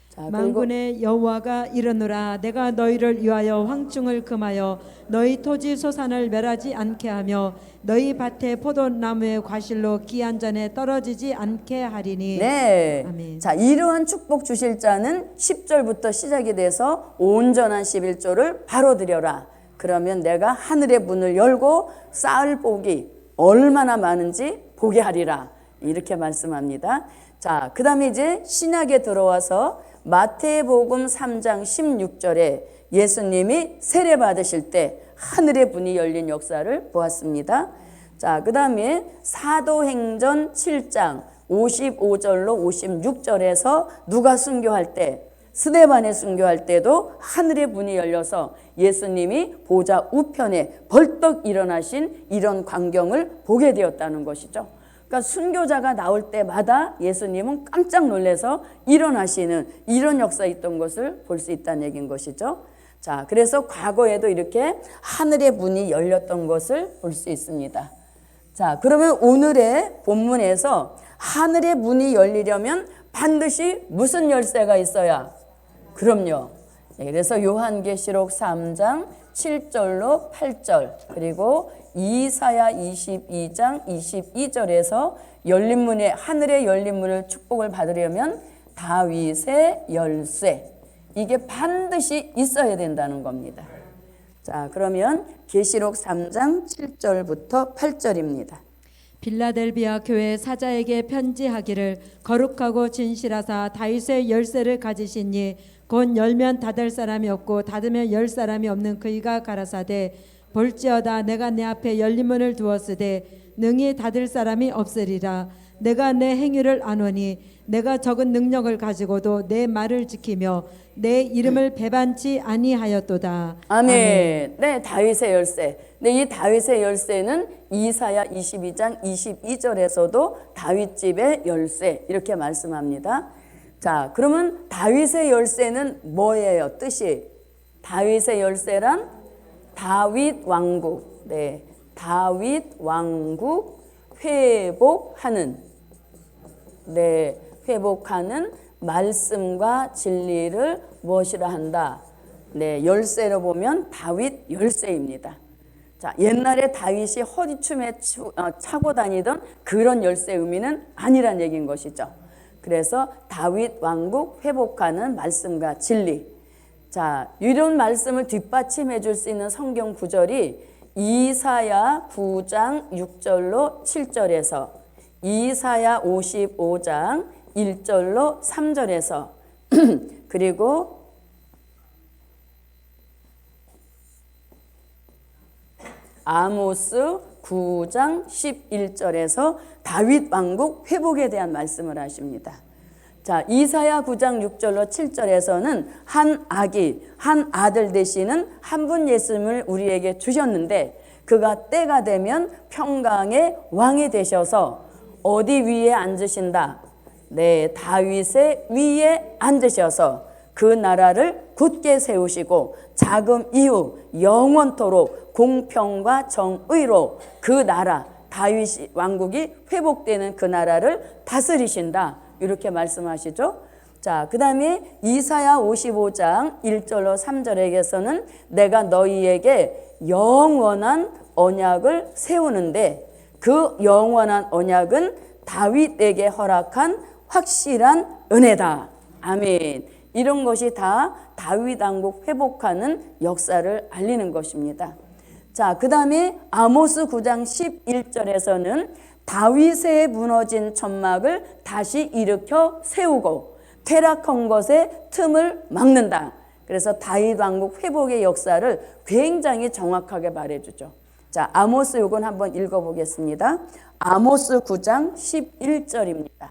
자, 만군의 여호와가 이르노라 내가 너희를 위하여 황충을 금하여 너희 토지 소산을 멸하지 않게 하며 너희 밭의 포도나무의 과실로 기한 전에 떨어지지 않게 하리니. 네. 아멘. 자, 이러한 축복 주실 자는 10절부터 시작이 돼서 온전한 11조를 바로 드려라. 그러면 내가 하늘의 문을 열고 쌓을 복이 얼마나 많은지 보게 하리라. 이렇게 말씀합니다. 자, 그 다음에 이제 신약에 들어와서 마태복음 3장 16절에 예수님이 세례 받으실 때 하늘의 문이 열린 역사를 보았습니다. 자, 그 다음에 사도행전 7장 55절로 56절에서 누가 순교할 때 스데반에 순교할 때도 하늘의 문이 열려서 예수님이 보좌 우편에 벌떡 일어나신 이런 광경을 보게 되었다는 것이죠. 그러니까 순교자가 나올 때마다 예수님은 깜짝 놀라서 일어나시는 이런 역사 있던 것을 볼 수 있다는 얘기인 것이죠. 자, 그래서 과거에도 이렇게 하늘의 문이 열렸던 것을 볼 수 있습니다. 자, 그러면 오늘의 본문에서 하늘의 문이 열리려면 반드시 무슨 열쇠가 있어야? 그럼요. 그래서 요한계시록 3장 7절로 8절 그리고 이사야 22장 22절에서 열린 문에 하늘의 열린 문을 축복을 받으려면 다윗의 열쇠 이게 반드시 있어야 된다는 겁니다. 자, 그러면 계시록 3장 7절부터 8절입니다. 빌라델비아 교회 사자에게 편지하기를 거룩하고 진실하사 다윗의 열쇠를 가지시니 곧 열면 닫을 사람이 없고 닫으면 열 사람이 없는 그이가 가라사대 볼지어다 내가 내 앞에 열린 문을 두었으되 능히 닫을 사람이 없으리라. 내가 내 행위를 아노니 내가 적은 능력을 가지고도 내 말을 지키며 내 이름을 배반치 아니하였도다. 아멘. 네, 다윗의 열쇠. 네, 이 다윗의 열쇠는 이사야 22장 22절에서도 다윗 집의 열쇠 이렇게 말씀합니다. 자, 그러면 다윗의 열쇠는 뭐예요? 뜻이 다윗의 열쇠란 다윗 왕국. 네, 다윗 왕국 회복하는. 네, 회복하는 말씀과 진리를 무엇이라 한다? 네, 열쇠로 보면 다윗 열쇠입니다. 자, 옛날에 다윗이 허리춤에 차고 다니던 그런 열쇠 의미는 아니란 얘기인 것이죠. 그래서 다윗 왕국 회복하는 말씀과 진리. 자, 이런 말씀을 뒷받침해 줄 수 있는 성경 구절이 이사야 9장 6절로 7절에서 이사야 55장 1절로 3절에서 그리고 아모스 9장 11절에서 다윗 왕국 회복에 대한 말씀을 하십니다. 자, 이사야 9장 6절로 7절에서는 한 아기, 한 아들 되시는 한 분 예수님을 우리에게 주셨는데 그가 때가 되면 평강의 왕이 되셔서 어디 위에 앉으신다? 네, 다윗의 위에 앉으셔서 그 나라를 굳게 세우시고 자금 이후 영원토록 공평과 정의로 그 나라 다윗 왕국이 회복되는 그 나라를 다스리신다 이렇게 말씀하시죠. 자, 그 다음에 이사야 55장 1절로 3절에게서는 내가 너희에게 영원한 언약을 세우는데 그 영원한 언약은 다윗에게 허락한 확실한 은혜다. 아멘. 이런 것이 다 다윗 왕국 회복하는 역사를 알리는 것입니다. 자, 그 다음에 아모스 9장 11절에서는 다윗의 무너진 천막을 다시 일으켜 세우고 퇴락한 것의 틈을 막는다. 그래서 다윗 왕국 회복의 역사를 굉장히 정확하게 말해주죠. 자, 아모스 요건 한번 읽어보겠습니다. 아모스 9장 11절입니다.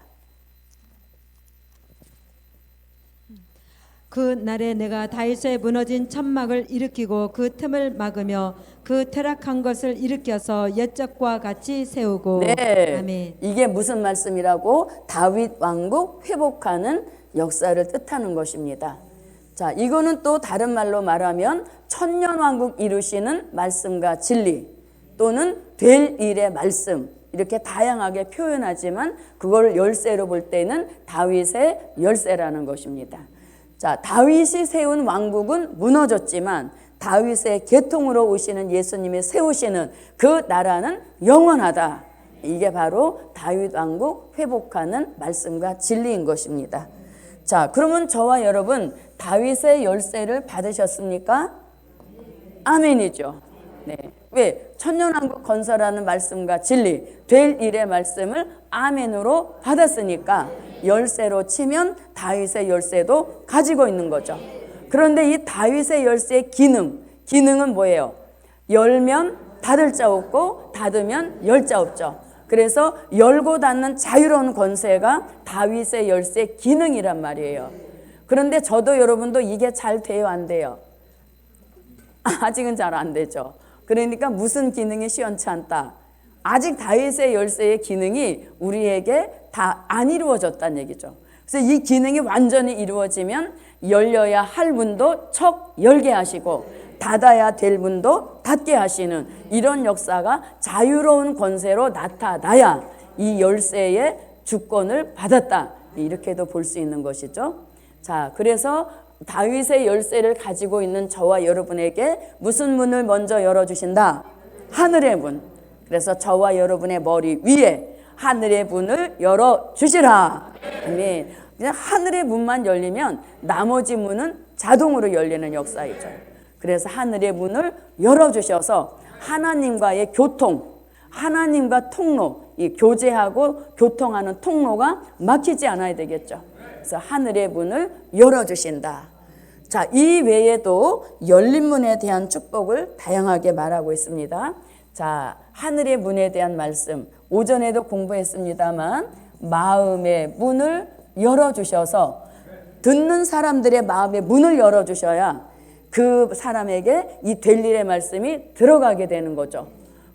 그 날에 내가 다윗의 무너진 천막을 일으키고 그 틈을 막으며 그 퇴락한 것을 일으켜서 옛적과 같이 세우고. 네, 아멘. 이게 무슨 말씀이라고? 다윗 왕국 회복하는 역사를 뜻하는 것입니다. 자, 이거는 또 다른 말로 말하면 천년 왕국 이루시는 말씀과 진리 또는 될 일의 말씀 이렇게 다양하게 표현하지만 그걸 열쇠로 볼 때는 다윗의 열쇠라는 것입니다. 자, 다윗이 세운 왕국은 무너졌지만 다윗의 계통으로 오시는 예수님이 세우시는 그 나라는 영원하다. 이게 바로 다윗 왕국 회복하는 말씀과 진리인 것입니다. 자, 그러면 저와 여러분 다윗의 열쇠를 받으셨습니까? 아멘이죠. 네. 왜? 천년왕국 건설하는 말씀과 진리, 될 일의 말씀을 아멘으로 받았으니까 열쇠로 치면 다윗의 열쇠도 가지고 있는 거죠. 그런데 이 다윗의 열쇠의 기능은 뭐예요? 열면 닫을 자 없고 닫으면 열 자 없죠. 그래서 열고 닫는 자유로운 권세가 다윗의 열쇠 기능이란 말이에요. 그런데 저도 여러분도 이게 잘 돼요, 안 돼요? 아직은 잘 안 되죠. 그러니까 무슨 기능이 시원치 않다. 아직 다윗의 열쇠의 기능이 우리에게 다 안 이루어졌다는 얘기죠. 그래서 이 기능이 완전히 이루어지면 열려야 할 문도 척 열게 하시고 닫아야 될 문도 닫게 하시는 이런 역사가 자유로운 권세로 나타나야 이 열쇠의 주권을 받았다. 이렇게도 볼 수 있는 것이죠. 자, 그래서 다윗의 열쇠를 가지고 있는 저와 여러분에게 무슨 문을 먼저 열어주신다? 하늘의 문. 그래서 저와 여러분의 머리 위에 하늘의 문을 열어주시라. 아멘. 그냥 하늘의 문만 열리면 나머지 문은 자동으로 열리는 역사이죠. 그래서 하늘의 문을 열어주셔서 하나님과의 교통, 하나님과 통로, 이 교제하고 교통하는 통로가 막히지 않아야 되겠죠. 그래서 하늘의 문을 열어주신다. 자, 이 외에도 열린 문에 대한 축복을 다양하게 말하고 있습니다. 자, 하늘의 문에 대한 말씀 오전에도 공부했습니다만 마음의 문을 열어주셔서 듣는 사람들의 마음의 문을 열어주셔야 그 사람에게 이 될 일의 말씀이 들어가게 되는 거죠.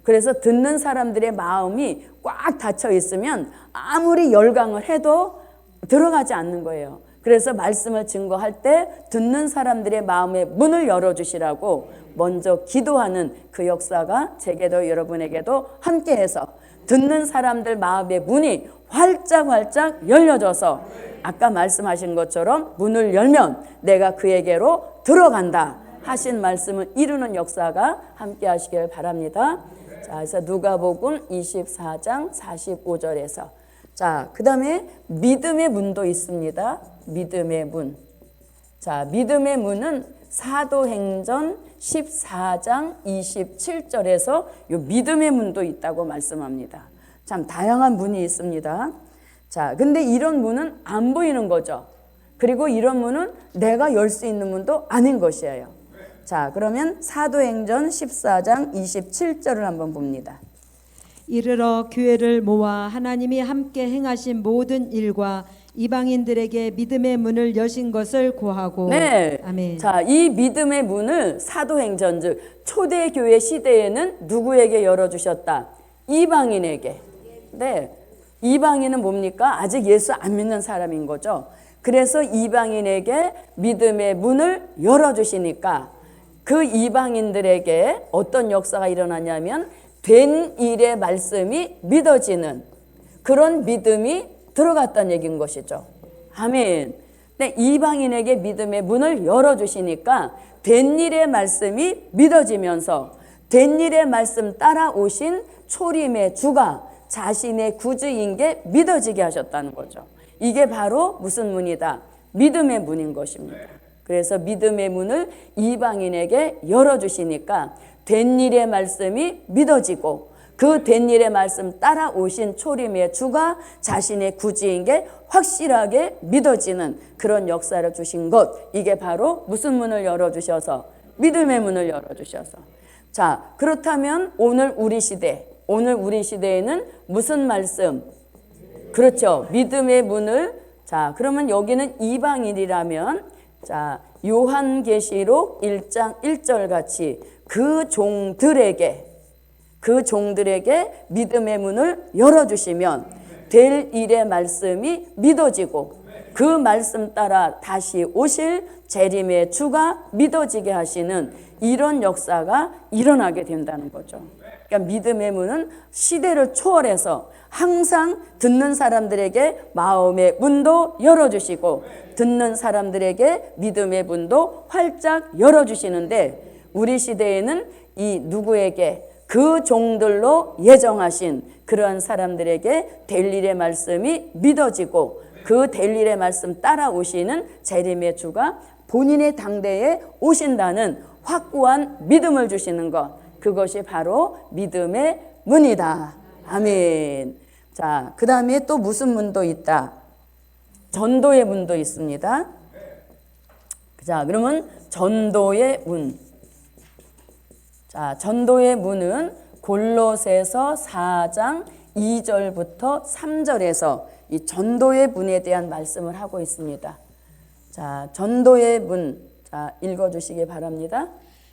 그래서 듣는 사람들의 마음이 꽉 닫혀 있으면 아무리 열강을 해도 들어가지 않는 거예요. 그래서 말씀을 증거할 때 듣는 사람들의 마음의 문을 열어주시라고 먼저 기도하는 그 역사가 제게도 여러분에게도 함께해서 듣는 사람들 마음의 문이 활짝활짝 열려져서 아까 말씀하신 것처럼 문을 열면 내가 그에게로 들어간다 하신 말씀을 이루는 역사가 함께 하시길 바랍니다. 자, 그래서 누가복음 24장 45절에서 자, 그 다음에 믿음의 문도 있습니다. 믿음의 문. 자, 믿음의 문은 사도행전 14장 27절에서 요 믿음의 문도 있다고 말씀합니다. 참 다양한 문이 있습니다. 자, 근데 이런 문은 안 보이는 거죠. 그리고 이런 문은 내가 열 수 있는 문도 아닌 것이에요. 자, 그러면 사도행전 14장 27절을 한번 봅니다. 이르러 교회를 모아 하나님이 함께 행하신 모든 일과 이방인들에게 믿음의 문을 여신 것을 고하고. 네. 아멘. 자, 이 믿음의 문을 사도행전 즉 초대교회 시대에는 누구에게 열어주셨다? 이방인에게. 네. 이방인은 뭡니까? 아직 예수 안 믿는 사람인 거죠. 그래서 이방인에게 믿음의 문을 열어주시니까 그 이방인들에게 어떤 역사가 일어나냐면 된 일의 말씀이 믿어지는 그런 믿음이 들어갔다는 얘기인 것이죠. 아멘. 네, 이방인에게 믿음의 문을 열어주시니까 된 일의 말씀이 믿어지면서 된 일의 말씀 따라오신 초림의 주가 자신의 구주인 게 믿어지게 하셨다는 거죠. 이게 바로 무슨 문이다? 믿음의 문인 것입니다. 그래서 믿음의 문을 이방인에게 열어주시니까 된 일의 말씀이 믿어지고 그 된 일의 말씀 따라오신 초림의 주가 자신의 구주인 게 확실하게 믿어지는 그런 역사를 주신 것, 이게 바로 무슨 문을 열어주셔서? 믿음의 문을 열어주셔서. 자, 그렇다면 오늘 우리 시대에는 무슨 말씀? 그렇죠. 믿음의 문을. 자, 그러면 여기는 이방인이라면 자, 요한계시록 1장 1절 같이 그 종들에게 믿음의 문을 열어주시면 될 일의 말씀이 믿어지고 그 말씀 따라 다시 오실 재림의 주가 믿어지게 하시는 이런 역사가 일어나게 된다는 거죠. 그러니까 믿음의 문은 시대를 초월해서 항상 듣는 사람들에게 마음의 문도 열어주시고 듣는 사람들에게 믿음의 문도 활짝 열어주시는데 우리 시대에는 이 누구에게 그 종들로 예정하신 그러한 사람들에게 될 일의 말씀이 믿어지고 그 될 일의 말씀 따라오시는 재림의 주가 본인의 당대에 오신다는 확고한 믿음을 주시는 것, 그것이 바로 믿음의 문이다. 아멘. 자, 그 다음에 또 무슨 문도 있다? 전도의 문도 있습니다. 자, 그러면 전도의 문. 자, 전도의 문은 골로새서 4장 2절부터 3절에서 이 전도의 문에 대한 말씀을 하고 있습니다. 자, 전도의 문. 자, 읽어주시기 바랍니다.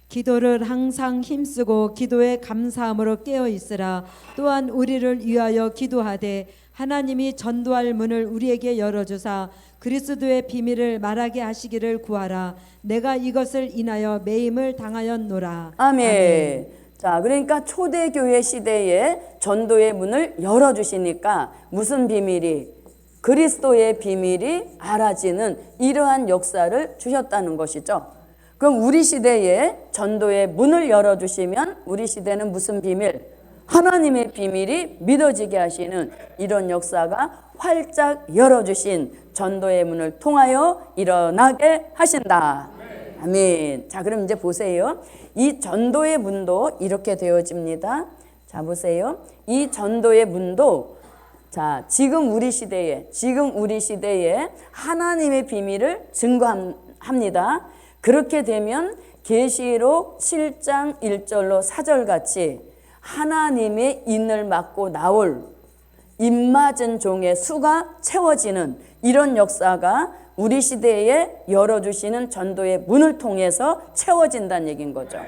기도를 항상 힘쓰고 기도에 감사함으로 깨어 있으라. 또한 우리를 위하여 기도하되 하나님이 전도할 문을 우리에게 열어주사 그리스도의 비밀을 말하게 하시기를 구하라. 내가 이것을 인하여 매임을 당하였노라. 아멘. 아멘. 자, 그러니까 초대교회 시대에 전도의 문을 열어주시니까 무슨 비밀이? 그리스도의 비밀이 알아지는 이러한 역사를 주셨다는 것이죠. 그럼 우리 시대에 전도의 문을 열어주시면 우리 시대는 무슨 비밀? 하나님의 비밀이 믿어지게 하시는 이런 역사가 활짝 열어주신 전도의 문을 통하여 일어나게 하신다. 아멘. 자, 그럼 이제 보세요. 이 전도의 문도 이렇게 되어집니다. 자, 보세요. 이 전도의 문도 자, 지금 우리 시대에 하나님의 비밀을 증거합니다. 그렇게 되면 계시록 7장 1절로 4절 같이 하나님의 인을 맡고 나올 입맞은 종의 수가 채워지는 이런 역사가 우리 시대에 열어주시는 전도의 문을 통해서 채워진다는 얘기인 거죠.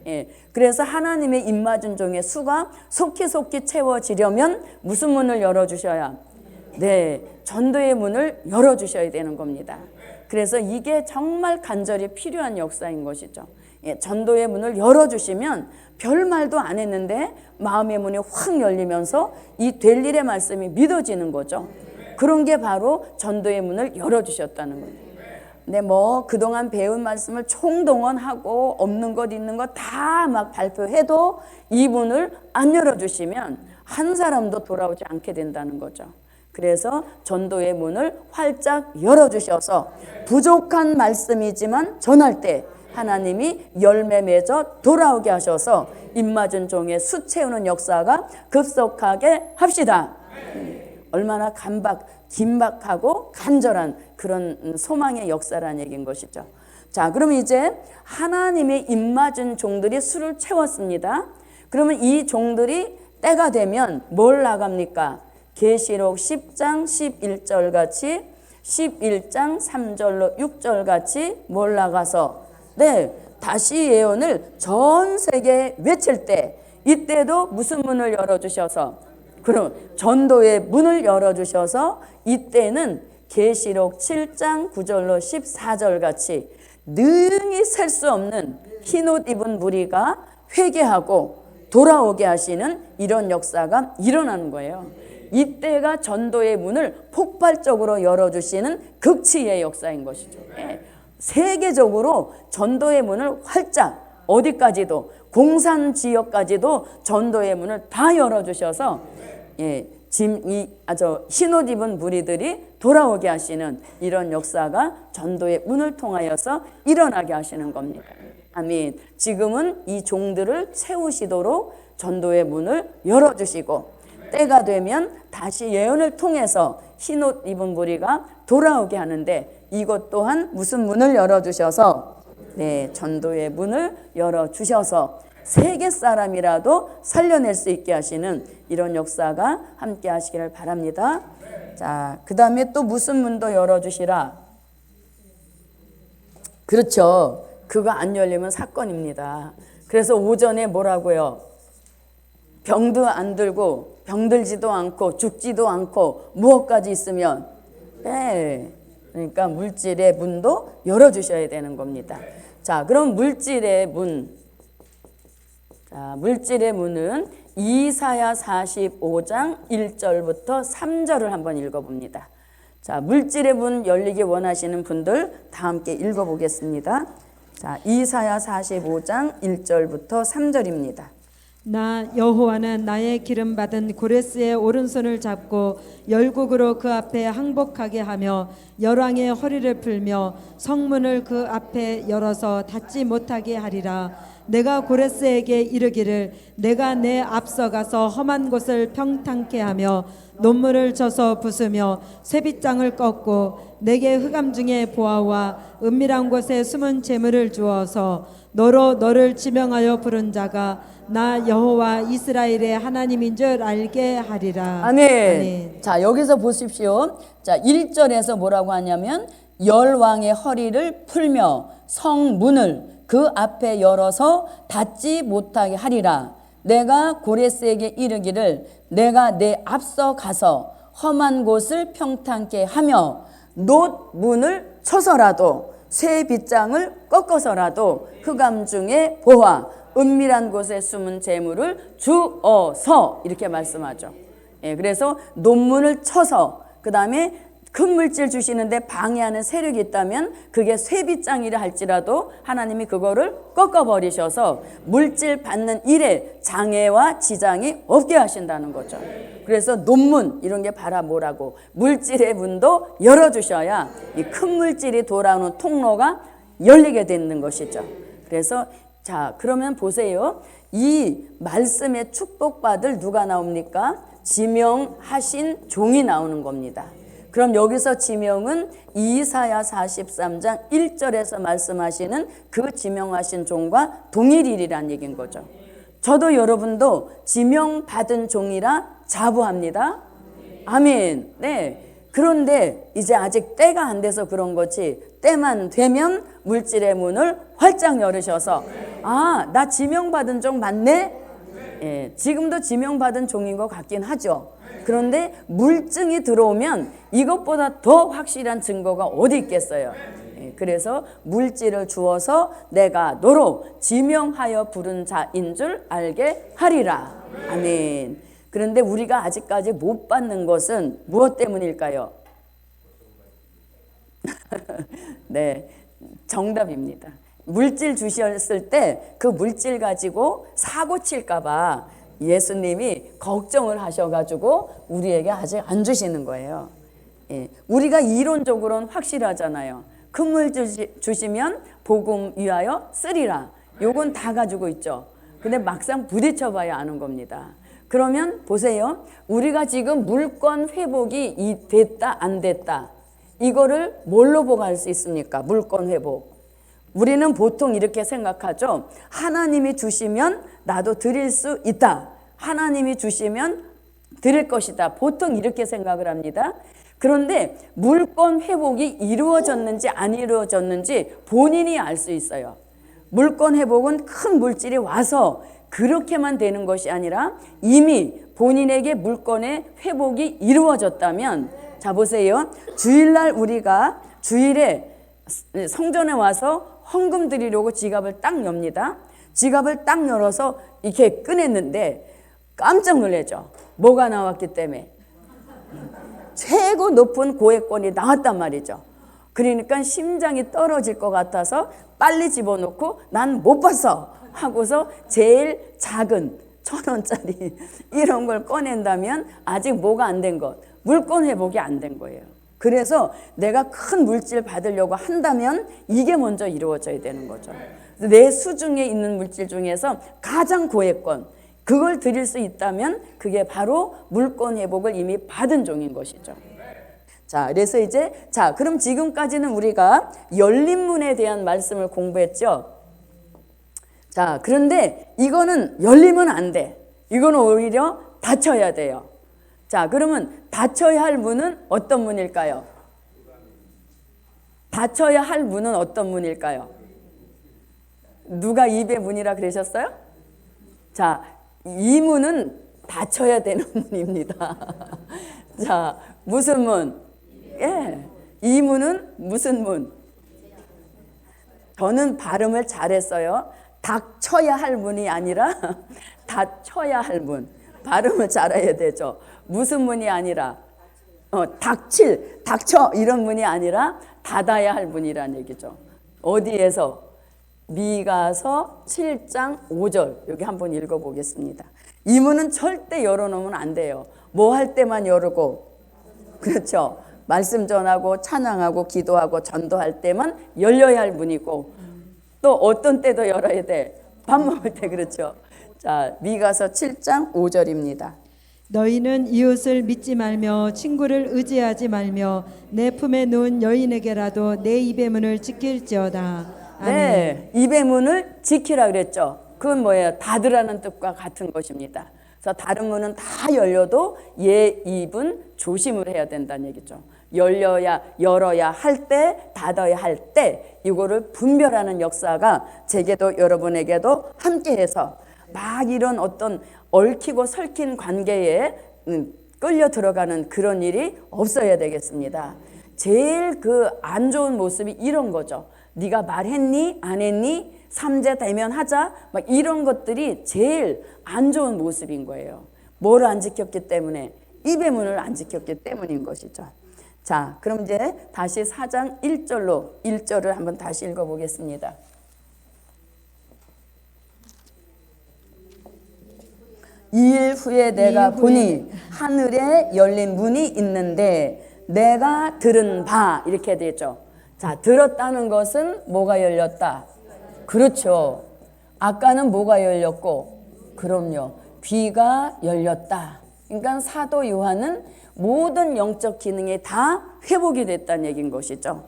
예, 그래서 하나님의 입맞은 종의 수가 속히 채워지려면 무슨 문을 열어주셔야? 네, 전도의 문을 열어주셔야 되는 겁니다. 그래서 이게 정말 간절히 필요한 역사인 것이죠. 예, 전도의 문을 열어주시면 별 말도 안 했는데 마음의 문이 확 열리면서 이 될 일의 말씀이 믿어지는 거죠. 그런 게 바로 전도의 문을 열어주셨다는 거예요. 근데 뭐 그동안 배운 말씀을 총동원하고 없는 것 있는 것 다 막 발표해도 이 문을 안 열어주시면 한 사람도 돌아오지 않게 된다는 거죠. 그래서 전도의 문을 활짝 열어주셔서 부족한 말씀이지만 전할 때 하나님이 열매 맺어 돌아오게 하셔서 입맞은 종의 수 채우는 역사가 급속하게 합시다. 얼마나 긴박하고 간절한 그런 소망의 역사라는 얘기인 것이죠. 자, 그럼 이제 하나님의 입맞은 종들이 수를 채웠습니다. 그러면 이 종들이 때가 되면 뭘 나갑니까? 계시록 10장 11절 같이 11장 3절로 6절 같이 뭘 나가서 네, 다시 예언을 전 세계에 외칠 때 이때도 무슨 문을 열어주셔서 그럼 전도의 문을 열어주셔서 이때는 계시록 7장 9절로 14절 같이 능히 셀 수 없는 흰옷 입은 무리가 회개하고 돌아오게 하시는 이런 역사가 일어나는 거예요. 이때가 전도의 문을 폭발적으로 열어주시는 극치의 역사인 것이죠. 세계적으로 전도의 문을 활짝 어디까지도 공산 지역까지도 전도의 문을 다 열어주셔서 흰옷 입은 무리들이 돌아오게 하시는 이런 역사가 전도의 문을 통하여서 일어나게 하시는 겁니다. 아멘. 지금은 이 종들을 채우시도록 전도의 문을 열어주시고 때가 되면 다시 예언을 통해서 흰옷 입은 무리가 돌아오게 하는데 이것 또한 무슨 문을 열어주셔서 네, 전도의 문을 열어주셔서 세계 사람이라도 살려낼 수 있게 하시는 이런 역사가 함께 하시기를 바랍니다. 자, 그 다음에 또 무슨 문도 열어주시라? 그렇죠. 그거 안 열리면 사건입니다. 그래서 오전에 뭐라고요? 병도 안 들고 병들지도 않고 죽지도 않고 무엇까지 있으면 네, 그러니까 물질의 문도 열어주셔야 되는 겁니다. 자, 그럼 물질의 문. 자, 물질의 문은 이사야 45장 1절부터 3절을 한번 읽어봅니다. 자, 물질의 문 열리기 원하시는 분들 다 함께 읽어보겠습니다. 자, 이사야 45장 1절부터 3절입니다. 나 여호와는 나의 기름 받은 고레스의 오른손을 잡고 열국으로 그 앞에 항복하게 하며 열왕의 허리를 풀며 성문을 그 앞에 열어서 닫지 못하게 하리라. 내가 고레스에게 이르기를 내가 내 앞서가서 험한 곳을 평탄케 하며 논물을 쳐서 부수며 쇠빗장을 꺾고 내게 흑암 중에 보아와 은밀한 곳에 숨은 재물을 주어서 너로 너를 지명하여 부른 자가 나 여호와 이스라엘의 하나님인 줄 알게 하리라. 아멘. 아멘. 자, 여기서 보십시오. 자, 1절에서 뭐라고 하냐면 열왕의 허리를 풀며 성문을 그 앞에 열어서 닫지 못하게 하리라. 내가 고레스에게 이르기를 내가 내 앞서 가서 험한 곳을 평탄케 하며 놋문을 쳐서라도 쇠 빗장을 꺾어서라도 흑암 중에 보아 은밀한 곳에 숨은 재물을 주어서 이렇게 말씀하죠. 예, 그래서 논문을 쳐서 그 다음에 큰 물질 주시는데 방해하는 세력이 있다면 그게 쇠빗장이라 할지라도 하나님이 그거를 꺾어버리셔서 물질 받는 일에 장애와 지장이 없게 하신다는 거죠. 그래서 논문 이런 게 바라보라고 물질의 문도 열어주셔야 이 큰 물질이 돌아오는 통로가 열리게 되는 것이죠. 그래서 자, 그러면 보세요. 이 말씀에 축복받을 누가 나옵니까? 지명하신 종이 나오는 겁니다. 그럼 여기서 지명은 이사야 43장 1절에서 말씀하시는 그 지명하신 종과 동일이라는 얘기인 거죠. 저도 여러분도 지명받은 종이라 자부합니다. 아멘. 네. 그런데 이제 아직 때가 안 돼서 그런 거지, 때만 되면 물질의 문을 활짝 열으셔서 아, 나 지명받은 종 맞네? 예, 지금도 지명받은 종인 것 같긴 하죠. 그런데 물증이 들어오면 이것보다 더 확실한 증거가 어디 있겠어요. 예, 그래서 물질을 주어서 내가 너로 지명하여 부른 자인 줄 알게 하리라. 아멘. 그런데 우리가 아직까지 못 받는 것은 무엇 때문일까요? 네, 정답입니다. 물질 주셨을 때 그 물질 가지고 사고 칠까 봐 예수님이 걱정을 하셔가지고 우리에게 아직 안 주시는 거예요. 예, 우리가 이론적으로는 확실하잖아요. 큰 물질 주시면 복음 위하여 쓰리라. 요건 다 가지고 있죠. 근데 막상 부딪혀 봐야 아는 겁니다. 그러면 보세요. 우리가 지금 물권 회복이 됐다 안 됐다, 이거를 뭘로 보고 할 수 있습니까? 물권 회복. 우리는 보통 이렇게 생각하죠. 하나님이 주시면 나도 드릴 수 있다. 하나님이 주시면 드릴 것이다. 보통 이렇게 생각을 합니다. 그런데 물권 회복이 이루어졌는지 안 이루어졌는지 본인이 알 수 있어요. 물권 회복은 큰 물질이 와서 그렇게만 되는 것이 아니라 이미 본인에게 물권의 회복이 이루어졌다면, 자 보세요. 주일날 우리가 주일에 성전에 와서 헌금 드리려고 지갑을 딱 엽니다. 지갑을 딱 열어서 이렇게 꺼냈는데 깜짝 놀라죠. 뭐가 나왔기 때문에. 최고 높은 고액권이 나왔단 말이죠. 그러니까 심장이 떨어질 것 같아서 빨리 집어넣고 난 못 봤어 하고서 제일 작은 1,000원짜리 이런 걸 꺼낸다면 아직 뭐가 안 된 것? 물권 회복이 안 된 거예요. 그래서 내가 큰 물질 받으려고 한다면 이게 먼저 이루어져야 되는 거죠. 내 수중에 있는 물질 중에서 가장 고액권, 그걸 드릴 수 있다면 그게 바로 물권 회복을 이미 받은 종인 것이죠. 자, 그래서 이제 그럼 지금까지는 우리가 열린 문에 대한 말씀을 공부했죠. 자, 그런데 이거는 열리면 안 돼. 이거는 오히려 닫혀야 돼요. 자, 그러면 닫혀야 할 문은 어떤 문일까요? 닫혀야 할 문은 어떤 문일까요? 누가 입의 문이라 그러셨어요? 자, 이 문은 닫혀야 되는 문입니다. 자, 무슨 문? 예, 이 문은 무슨 문? 저는 발음을 잘했어요. 닥쳐야 할 문이 아니라 닫혀야 할 문. 발음을 잘해야 되죠. 무슨 문이 아니라 닥쳐 이런 문이 아니라 닫아야 할 문이라는 얘기죠. 어디에서? 미가서 7장 5절 여기 한번 읽어보겠습니다. 이 문은 절대 열어놓으면 안 돼요. 뭐 할 때만 열고, 그렇죠. 말씀 전하고 찬양하고 기도하고 전도할 때만 열려야 할 문이고, 또 어떤 때도 열어야 돼. 밥 먹을 때, 그렇죠. 자, 미가서 7장 5절입니다. 너희는 이웃을 믿지 말며 친구를 의지하지 말며 내 품에 누운 여인에게라도 내 입의 문을 지킬지어다. 아멘. 네, 입의 문을 지키라 그랬죠. 그건 뭐예요? 닫으라는 뜻과 같은 것입니다. 그래서 다른 문은 다 열려도 얘 입은 조심을 해야 된다는 얘기죠. 열어야 할 때, 닫아야 할 때, 이거를 분별하는 역사가 제게도 여러분에게도 함께해서 막 이런 어떤 얽히고 설킨 관계에 끌려 들어가는 그런 일이 없어야 되겠습니다. 제일 그 안 좋은 모습이 이런 거죠. 네가 말했니? 안 했니? 삼재 대면하자. 막 이런 것들이 제일 안 좋은 모습인 거예요. 뭐를 안 지켰기 때문에? 입의 문을 안 지켰기 때문인 것이죠. 자, 그럼 이제 다시 4장 1절을 한번 다시 읽어보겠습니다. 이일 후에 내가 보니 하늘에 열린 문이 있는데 내가 들은 바, 이렇게 되죠. 자, 들었다는 것은 뭐가 열렸다? 그렇죠. 아까는 뭐가 열렸고? 그럼요. 귀가 열렸다. 그러니까 사도 요한은 모든 영적 기능이 다 회복이 됐다는 얘기인 것이죠.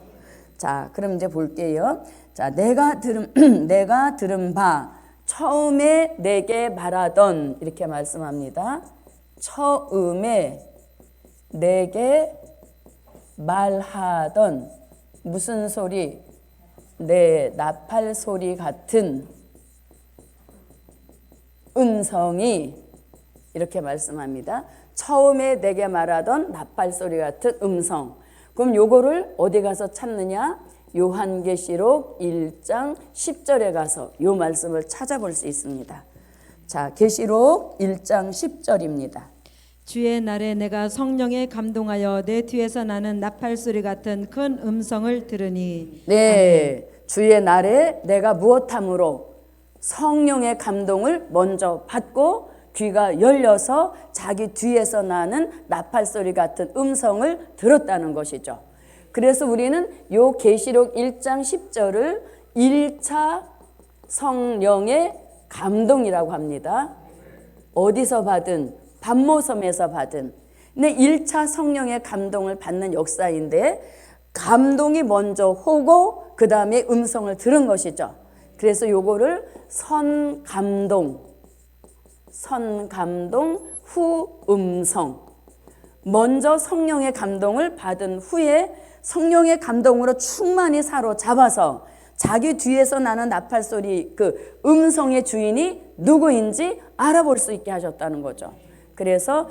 자, 그럼 이제 볼게요. 자, 내가 들은 바, 처음에 내게 말하던, 이렇게 말씀합니다. 처음에 내게 말하던, 무슨 소리? 내 나팔 소리 같은 음성이, 이렇게 말씀합니다. 처음에 내게 말하던 나팔 소리 같은 음성. 그럼 요거를 어디 가서 찾느냐? 요한계시록 1장 10절에 가서 요 말씀을 찾아볼 수 있습니다. 자, 계시록 1장 10절입니다. 주의 날에 내가 성령에 감동하여 내 뒤에서 나는 나팔 소리 같은 큰 음성을 들으니. 네, 주의 날에 내가 무엇함으로? 성령의 감동을 먼저 받고 귀가 열려서 자기 뒤에서 나는 나팔 소리 같은 음성을 들었다는 것이죠. 그래서 우리는 요 계시록 1장 10절을 1차 성령의 감동이라고 합니다. 어디서 받은? 반모섬에서 받은. 근데 1차 성령의 감동을 받는 역사인데 감동이 먼저 오고 그 다음에 음성을 들은 것이죠. 그래서 요거를 선감동 후 음성. 먼저 성령의 감동을 받은 후에 성령의 감동으로 충만히 사로잡아서 자기 뒤에서 나는 나팔 소리, 그 음성의 주인이 누구인지 알아볼 수 있게 하셨다는 거죠. 그래서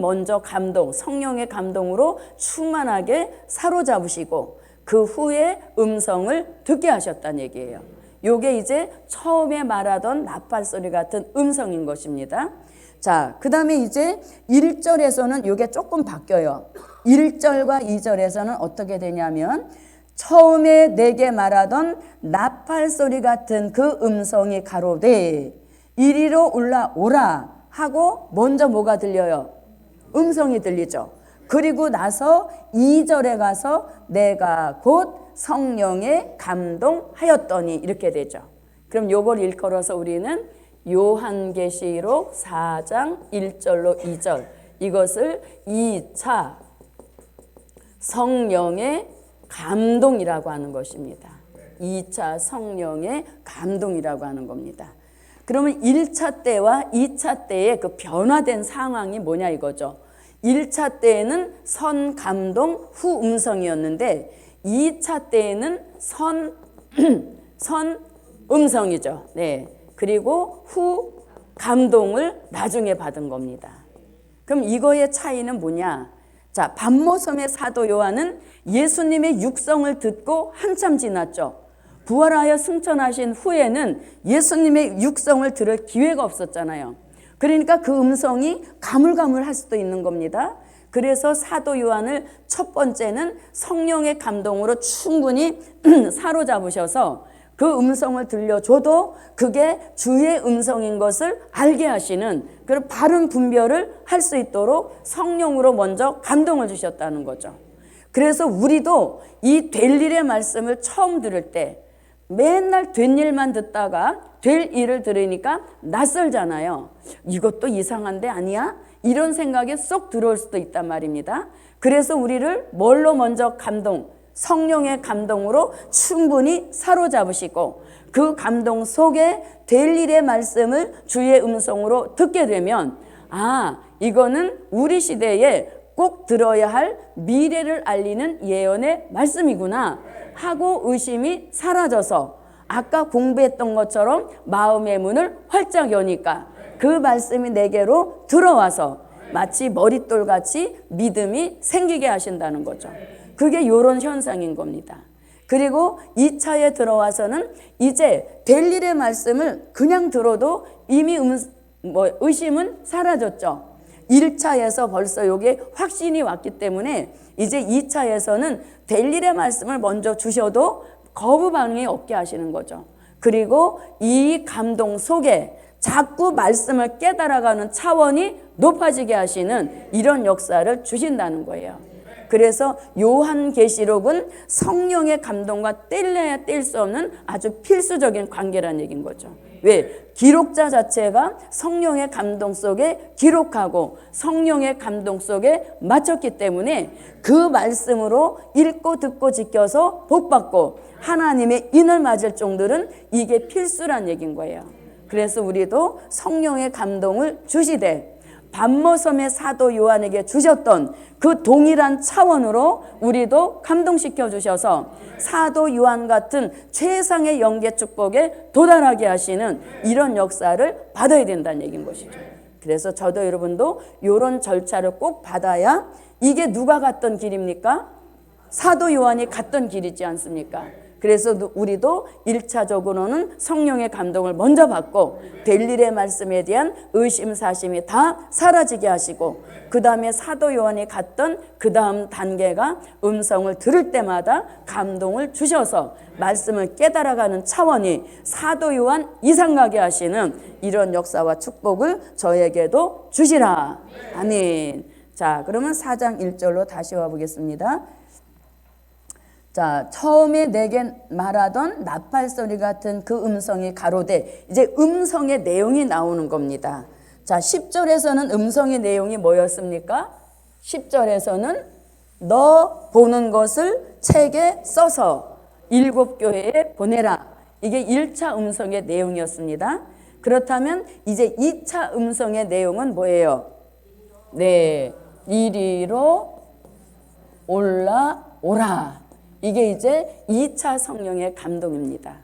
먼저 감동, 성령의 감동으로 충만하게 사로잡으시고 그 후에 음성을 듣게 하셨다는 얘기예요. 요게 이제 처음에 말하던 나팔 소리 같은 음성인 것입니다. 자, 그 다음에 이제 1절에서는 요게 조금 바뀌어요. 1절과 2절에서는 어떻게 되냐면 처음에 내게 말하던 나팔 소리 같은 그 음성이 가로되 이리로 올라오라 하고 먼저 뭐가 들려요? 음성이 들리죠. 그리고 나서 2절에 가서 내가 곧 성령에 감동하였더니, 이렇게 되죠. 그럼 요걸 일컬어서 우리는 요한계시록 4장 1절로 2절, 이것을 2차 성령의 감동이라고 하는 것입니다. 2차 성령의 감동이라고 하는 겁니다. 그러면 1차 때와 2차 때의 그 변화된 상황이 뭐냐 이거죠. 1차 때에는 선감동 후 음성이었는데 2차 때에는 선 음성이죠. 네. 그리고 후 감동을 나중에 받은 겁니다. 그럼 이거의 차이는 뭐냐? 자, 반모섬의 사도 요한은 예수님의 육성을 듣고 한참 지났죠. 부활하여 승천하신 후에는 예수님의 육성을 들을 기회가 없었잖아요. 그러니까 그 음성이 가물가물할 수도 있는 겁니다. 그래서 사도 요한을 첫 번째는 성령의 감동으로 충분히 사로잡으셔서 그 음성을 들려줘도 그게 주의 음성인 것을 알게 하시는 그런 바른 분별을 할 수 있도록 성령으로 먼저 감동을 주셨다는 거죠. 그래서 우리도 이 될 일의 말씀을 처음 들을 때 맨날 된 일만 듣다가 될 일을 들으니까 낯설잖아요. 이것도 이상한데 아니야? 이런 생각이 쏙 들어올 수도 있단 말입니다. 그래서 우리를 뭘로 먼저 성령의 감동으로 충분히 사로잡으시고 그 감동 속에 될 일의 말씀을 주의 음성으로 듣게 되면 이거는 우리 시대에 꼭 들어야 할 미래를 알리는 예언의 말씀이구나 하고 의심이 사라져서 아까 공부했던 것처럼 마음의 문을 활짝 여니까 그 말씀이 내게로 들어와서 마치 머릿돌같이 믿음이 생기게 하신다는 거죠. 그게 이런 현상인 겁니다. 그리고 2차에 들어와서는 이제 될 일의 말씀을 그냥 들어도 이미 의심은 사라졌죠. 1차에서 벌써 요게 확신이 왔기 때문에 이제 2차에서는 될 일의 말씀을 먼저 주셔도 거부 반응이 없게 하시는 거죠. 그리고 이 감동 속에 자꾸 말씀을 깨달아가는 차원이 높아지게 하시는 이런 역사를 주신다는 거예요. 그래서 요한계시록은 성령의 감동과 뗄래야 뗄 수 없는 아주 필수적인 관계라는 얘기인 거죠. 왜? 기록자 자체가 성령의 감동 속에 기록하고 성령의 감동 속에 맞췄기 때문에 그 말씀으로 읽고 듣고 지켜서 복받고 하나님의 인을 맞을 종들은 이게 필수란 얘기인 거예요. 그래서 우리도 성령의 감동을 주시되 반모섬의 사도 요한에게 주셨던 그 동일한 차원으로 우리도 감동시켜 주셔서 사도 요한 같은 최상의 영계 축복에 도달하게 하시는 이런 역사를 받아야 된다는 얘기인 것이죠. 그래서 저도 여러분도 이런 절차를 꼭 받아야 이게 누가 갔던 길입니까? 사도 요한이 갔던 길이지 않습니까? 그래서 우리도 1차적으로는 성령의 감동을 먼저 받고 될 일의 말씀에 대한 의심사심이 다 사라지게 하시고 그 다음에 사도 요한이 갔던 그 다음 단계가 음성을 들을 때마다 감동을 주셔서 말씀을 깨달아가는 차원이 사도 요한 이상 가게 하시는 이런 역사와 축복을 저에게도 주시라. 아멘. 자, 그러면 4장 1절로 다시 와보겠습니다. 자, 처음에 내게 말하던 나팔 소리 같은 그 음성이 가로되, 이제 음성의 내용이 나오는 겁니다. 자, 10절에서는 음성의 내용이 뭐였습니까? 10절에서는 너 보는 것을 책에 써서 7교회에 보내라. 이게 1차 음성의 내용이었습니다. 그렇다면 이제 2차 음성의 내용은 뭐예요? 네, 이리로 올라오라. 이게 이제 2차 성령의 감동입니다.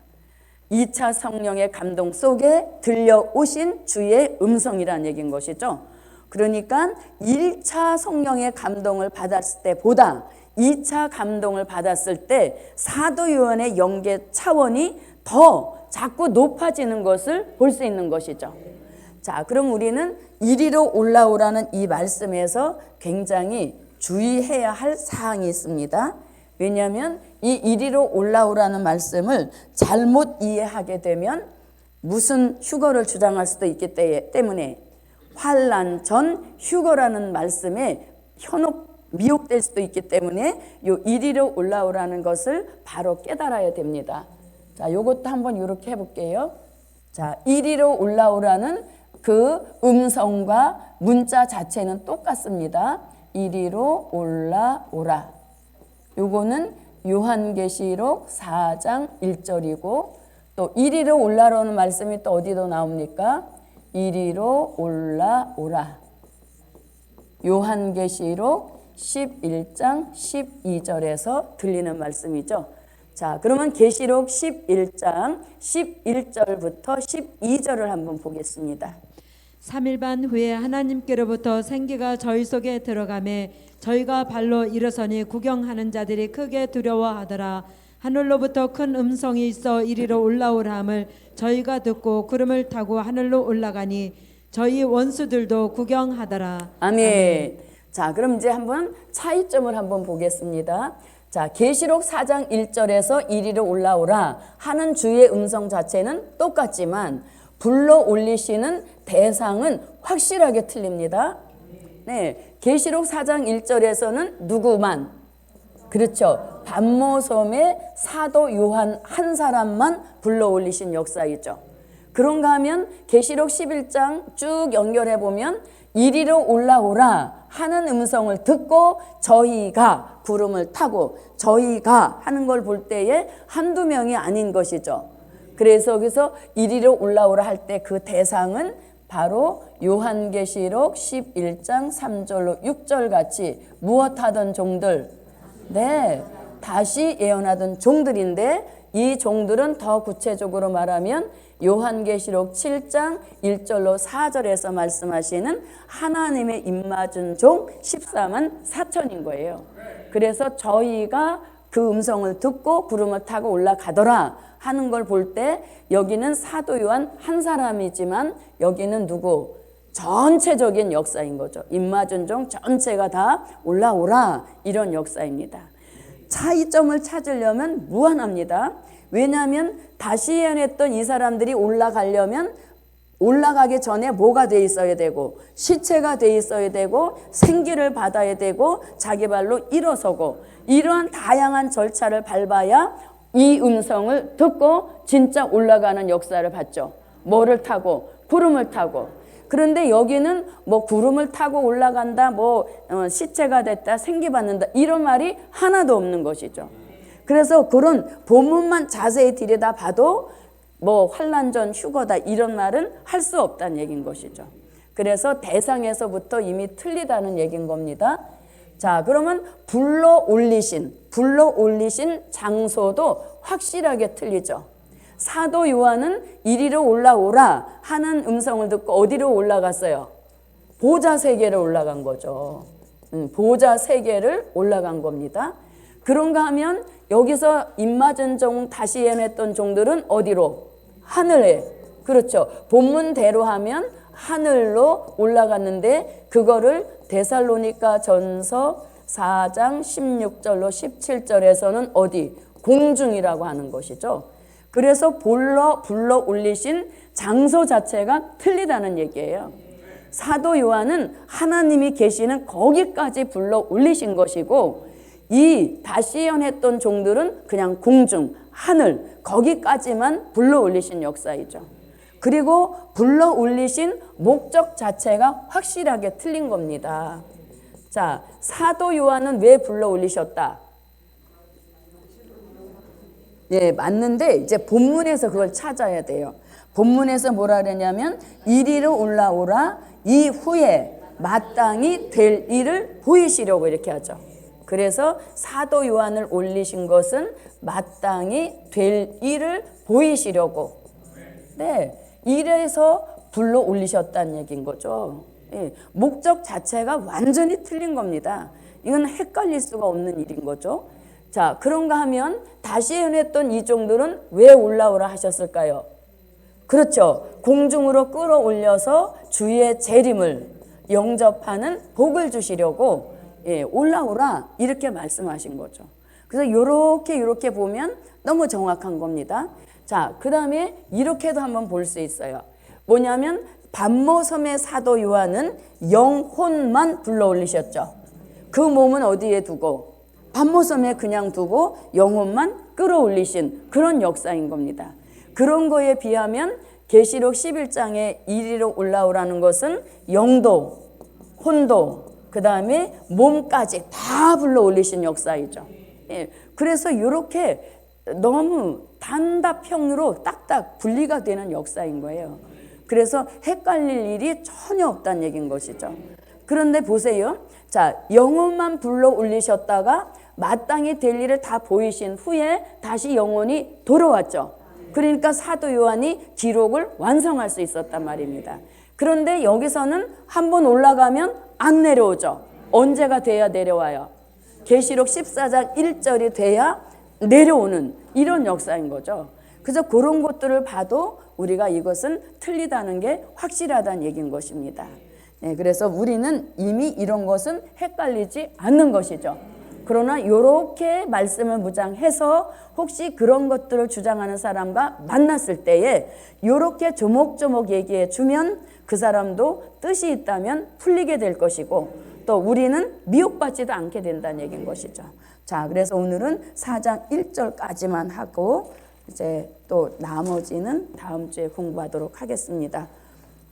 2차 성령의 감동 속에 들려오신 주의 음성이라는 얘기인 것이죠. 그러니까 1차 성령의 감동을 받았을 때보다 2차 감동을 받았을 때 사도 요한의 영계 차원이 더 자꾸 높아지는 것을 볼 수 있는 것이죠. 자, 그럼 우리는 이리로 올라오라는 이 말씀에서 굉장히 주의해야 할 사항이 있습니다. 왜냐하면 이 이리로 올라오라는 말씀을 잘못 이해하게 되면 무슨 휴거를 주장할 수도 있기 때문에 환난 전 휴거라는 말씀에 미혹될 수도 있기 때문에 요 이리로 올라오라는 것을 바로 깨달아야 됩니다. 자, 요것도 한번 이렇게 해볼게요. 자, 이리로 올라오라는 그 음성과 문자 자체는 똑같습니다. 이리로 올라오라. 요거는 요한계시록 4장 1절이고 또 이리로 올라오는 말씀이 또 어디도 나옵니까? 이리로 올라오라. 요한계시록 11장 12절에서 들리는 말씀이죠. 자, 그러면 계시록 11장 11절부터 12절을 한번 보겠습니다. 3일 반 후에 하나님께로부터 생기가 저희 속에 들어가매 저희가 발로 일어서니 구경하는 자들이 크게 두려워하더라. 하늘로부터 큰 음성이 있어 이리로 올라오라함을 저희가 듣고 구름을 타고 하늘로 올라가니 저희 원수들도 구경하더라. 아멘. 자, 그럼 이제 한번 차이점을 한번 보겠습니다. 자, 계시록 4장 1절에서 이리로 올라오라 하는 주의 음성 자체는 똑같지만 불러 올리시는 대상은 확실하게 틀립니다. 네, 계시록 4장 1절에서는 누구만? 그렇죠. 반모섬의 사도 요한 한 사람만 불러 올리신 역사이죠. 그런가 하면 계시록 11장 쭉 연결해 보면 이리로 올라오라 하는 음성을 듣고 저희가 구름을 타고 저희가 하는 걸 볼 때에 한두 명이 아닌 것이죠. 그래서 여기서 이리로 올라오라 할 때 그 대상은 바로 요한계시록 11장 3절로 6절 같이 무엇하던 종들, 네, 다시 예언하던 종들인데 이 종들은 더 구체적으로 말하면 요한계시록 7장 1절로 4절에서 말씀하시는 하나님의 입맞은 종 14만 4천인 거예요. 그래서 저희가 그 음성을 듣고 구름을 타고 올라가더라 하는 걸 볼 때 여기는 사도 요한 한 사람이지만 여기는 누구? 전체적인 역사인 거죠. 임마준종 전체가 다 올라오라 이런 역사입니다. 차이점을 찾으려면 무한합니다. 왜냐하면 다시 예언했던 이 사람들이 올라가려면 올라가기 전에 뭐가 돼 있어야 되고 시체가 돼 있어야 되고 생기를 받아야 되고 자기 발로 일어서고 이러한 다양한 절차를 밟아야 이 음성을 듣고 진짜 올라가는 역사를 봤죠. 뭐를 타고? 구름을 타고. 그런데 여기는 뭐 구름을 타고 올라간다, 시체가 됐다, 생기 받는다 이런 말이 하나도 없는 것이죠. 그래서 그런 본문만 자세히 들여다봐도 환난전 휴거다 이런 말은 할 수 없다는 얘기인 것이죠. 그래서 대상에서부터 이미 틀리다는 얘기인 겁니다. 자, 그러면 불러 올리신 장소도 확실하게 틀리죠. 사도 요한은 이리로 올라오라 하는 음성을 듣고 어디로 올라갔어요? 보좌 세계로 올라간 거죠. 보좌 세계를 올라간 겁니다. 그런가 하면 여기서 입맞은 종 다시 예언했던 종들은 어디로? 하늘에. 그렇죠. 본문대로 하면 하늘로 올라갔는데 그거를 데살로니가 전서 4장 16절로 17절에서는 어디? 공중이라고 하는 것이죠. 그래서 불러 올리신 장소 자체가 틀리다는 얘기예요. 사도 요한은 하나님이 계시는 거기까지 불러 올리신 것이고 이 다시 예언했던 종들은 그냥 공중, 하늘 거기까지만 불러 올리신 역사이죠. 그리고 불러 올리신 목적 자체가 확실하게 틀린 겁니다. 자, 사도 요한은 왜 불러 올리셨다? 예, 맞는데 이제 본문에서 그걸 찾아야 돼요. 본문에서 뭐라 그러냐면 이리로 올라오라 이후에 마땅히 될 일을 보이시려고 이렇게 하죠. 그래서 사도 요한을 올리신 것은 마땅히 될 일을 보이시려고. 네, 이래서 불러 올리셨다는 얘기인 거죠. 예, 목적 자체가 완전히 틀린 겁니다. 이건 헷갈릴 수가 없는 일인 거죠. 자, 그런가 하면 다시 예언했던 이 종들은 왜 올라오라 하셨을까요? 그렇죠. 공중으로 끌어올려서 주의 재림을 영접하는 복을 주시려고 올라오라 이렇게 말씀하신 거죠. 그래서 이렇게 보면 너무 정확한 겁니다. 자, 그 다음에 이렇게도 한번 볼 수 있어요. 뭐냐면 반모섬의 사도 요한은 영혼만 불러 올리셨죠. 그 몸은 어디에 두고? 반모섬에 그냥 두고 영혼만 끌어올리신 그런 역사인 겁니다. 그런 거에 비하면 계시록 11장에 이리로 올라오라는 것은 영도, 혼도, 그 다음에 몸까지 다 불러 올리신 역사이죠. 예, 그래서 이렇게 너무 단답형으로 딱딱 분리가 되는 역사인 거예요. 그래서 헷갈릴 일이 전혀 없다는 얘기인 것이죠. 그런데 보세요. 자, 영혼만 불러 올리셨다가 마땅히 될 일을 다 보이신 후에 다시 영혼이 돌아왔죠. 그러니까 사도 요한이 기록을 완성할 수 있었단 말입니다. 그런데 여기서는 한번 올라가면 안 내려오죠. 언제가 돼야 내려와요? 계시록 14장 1절이 돼야 내려오는 이런 역사인 거죠. 그래서 그런 것들을 봐도 우리가 이것은 틀리다는 게 확실하다는 얘기인 것입니다. 네, 그래서 우리는 이미 이런 것은 헷갈리지 않는 것이죠. 그러나 이렇게 말씀을 무장해서 혹시 그런 것들을 주장하는 사람과 만났을 때에 이렇게 조목조목 얘기해 주면 그 사람도 뜻이 있다면 풀리게 될 것이고 또 우리는 미혹받지도 않게 된다는 얘기인 것이죠. 자, 그래서 오늘은 4장 1절까지만 하고 이제 또 나머지는 다음 주에 공부하도록 하겠습니다.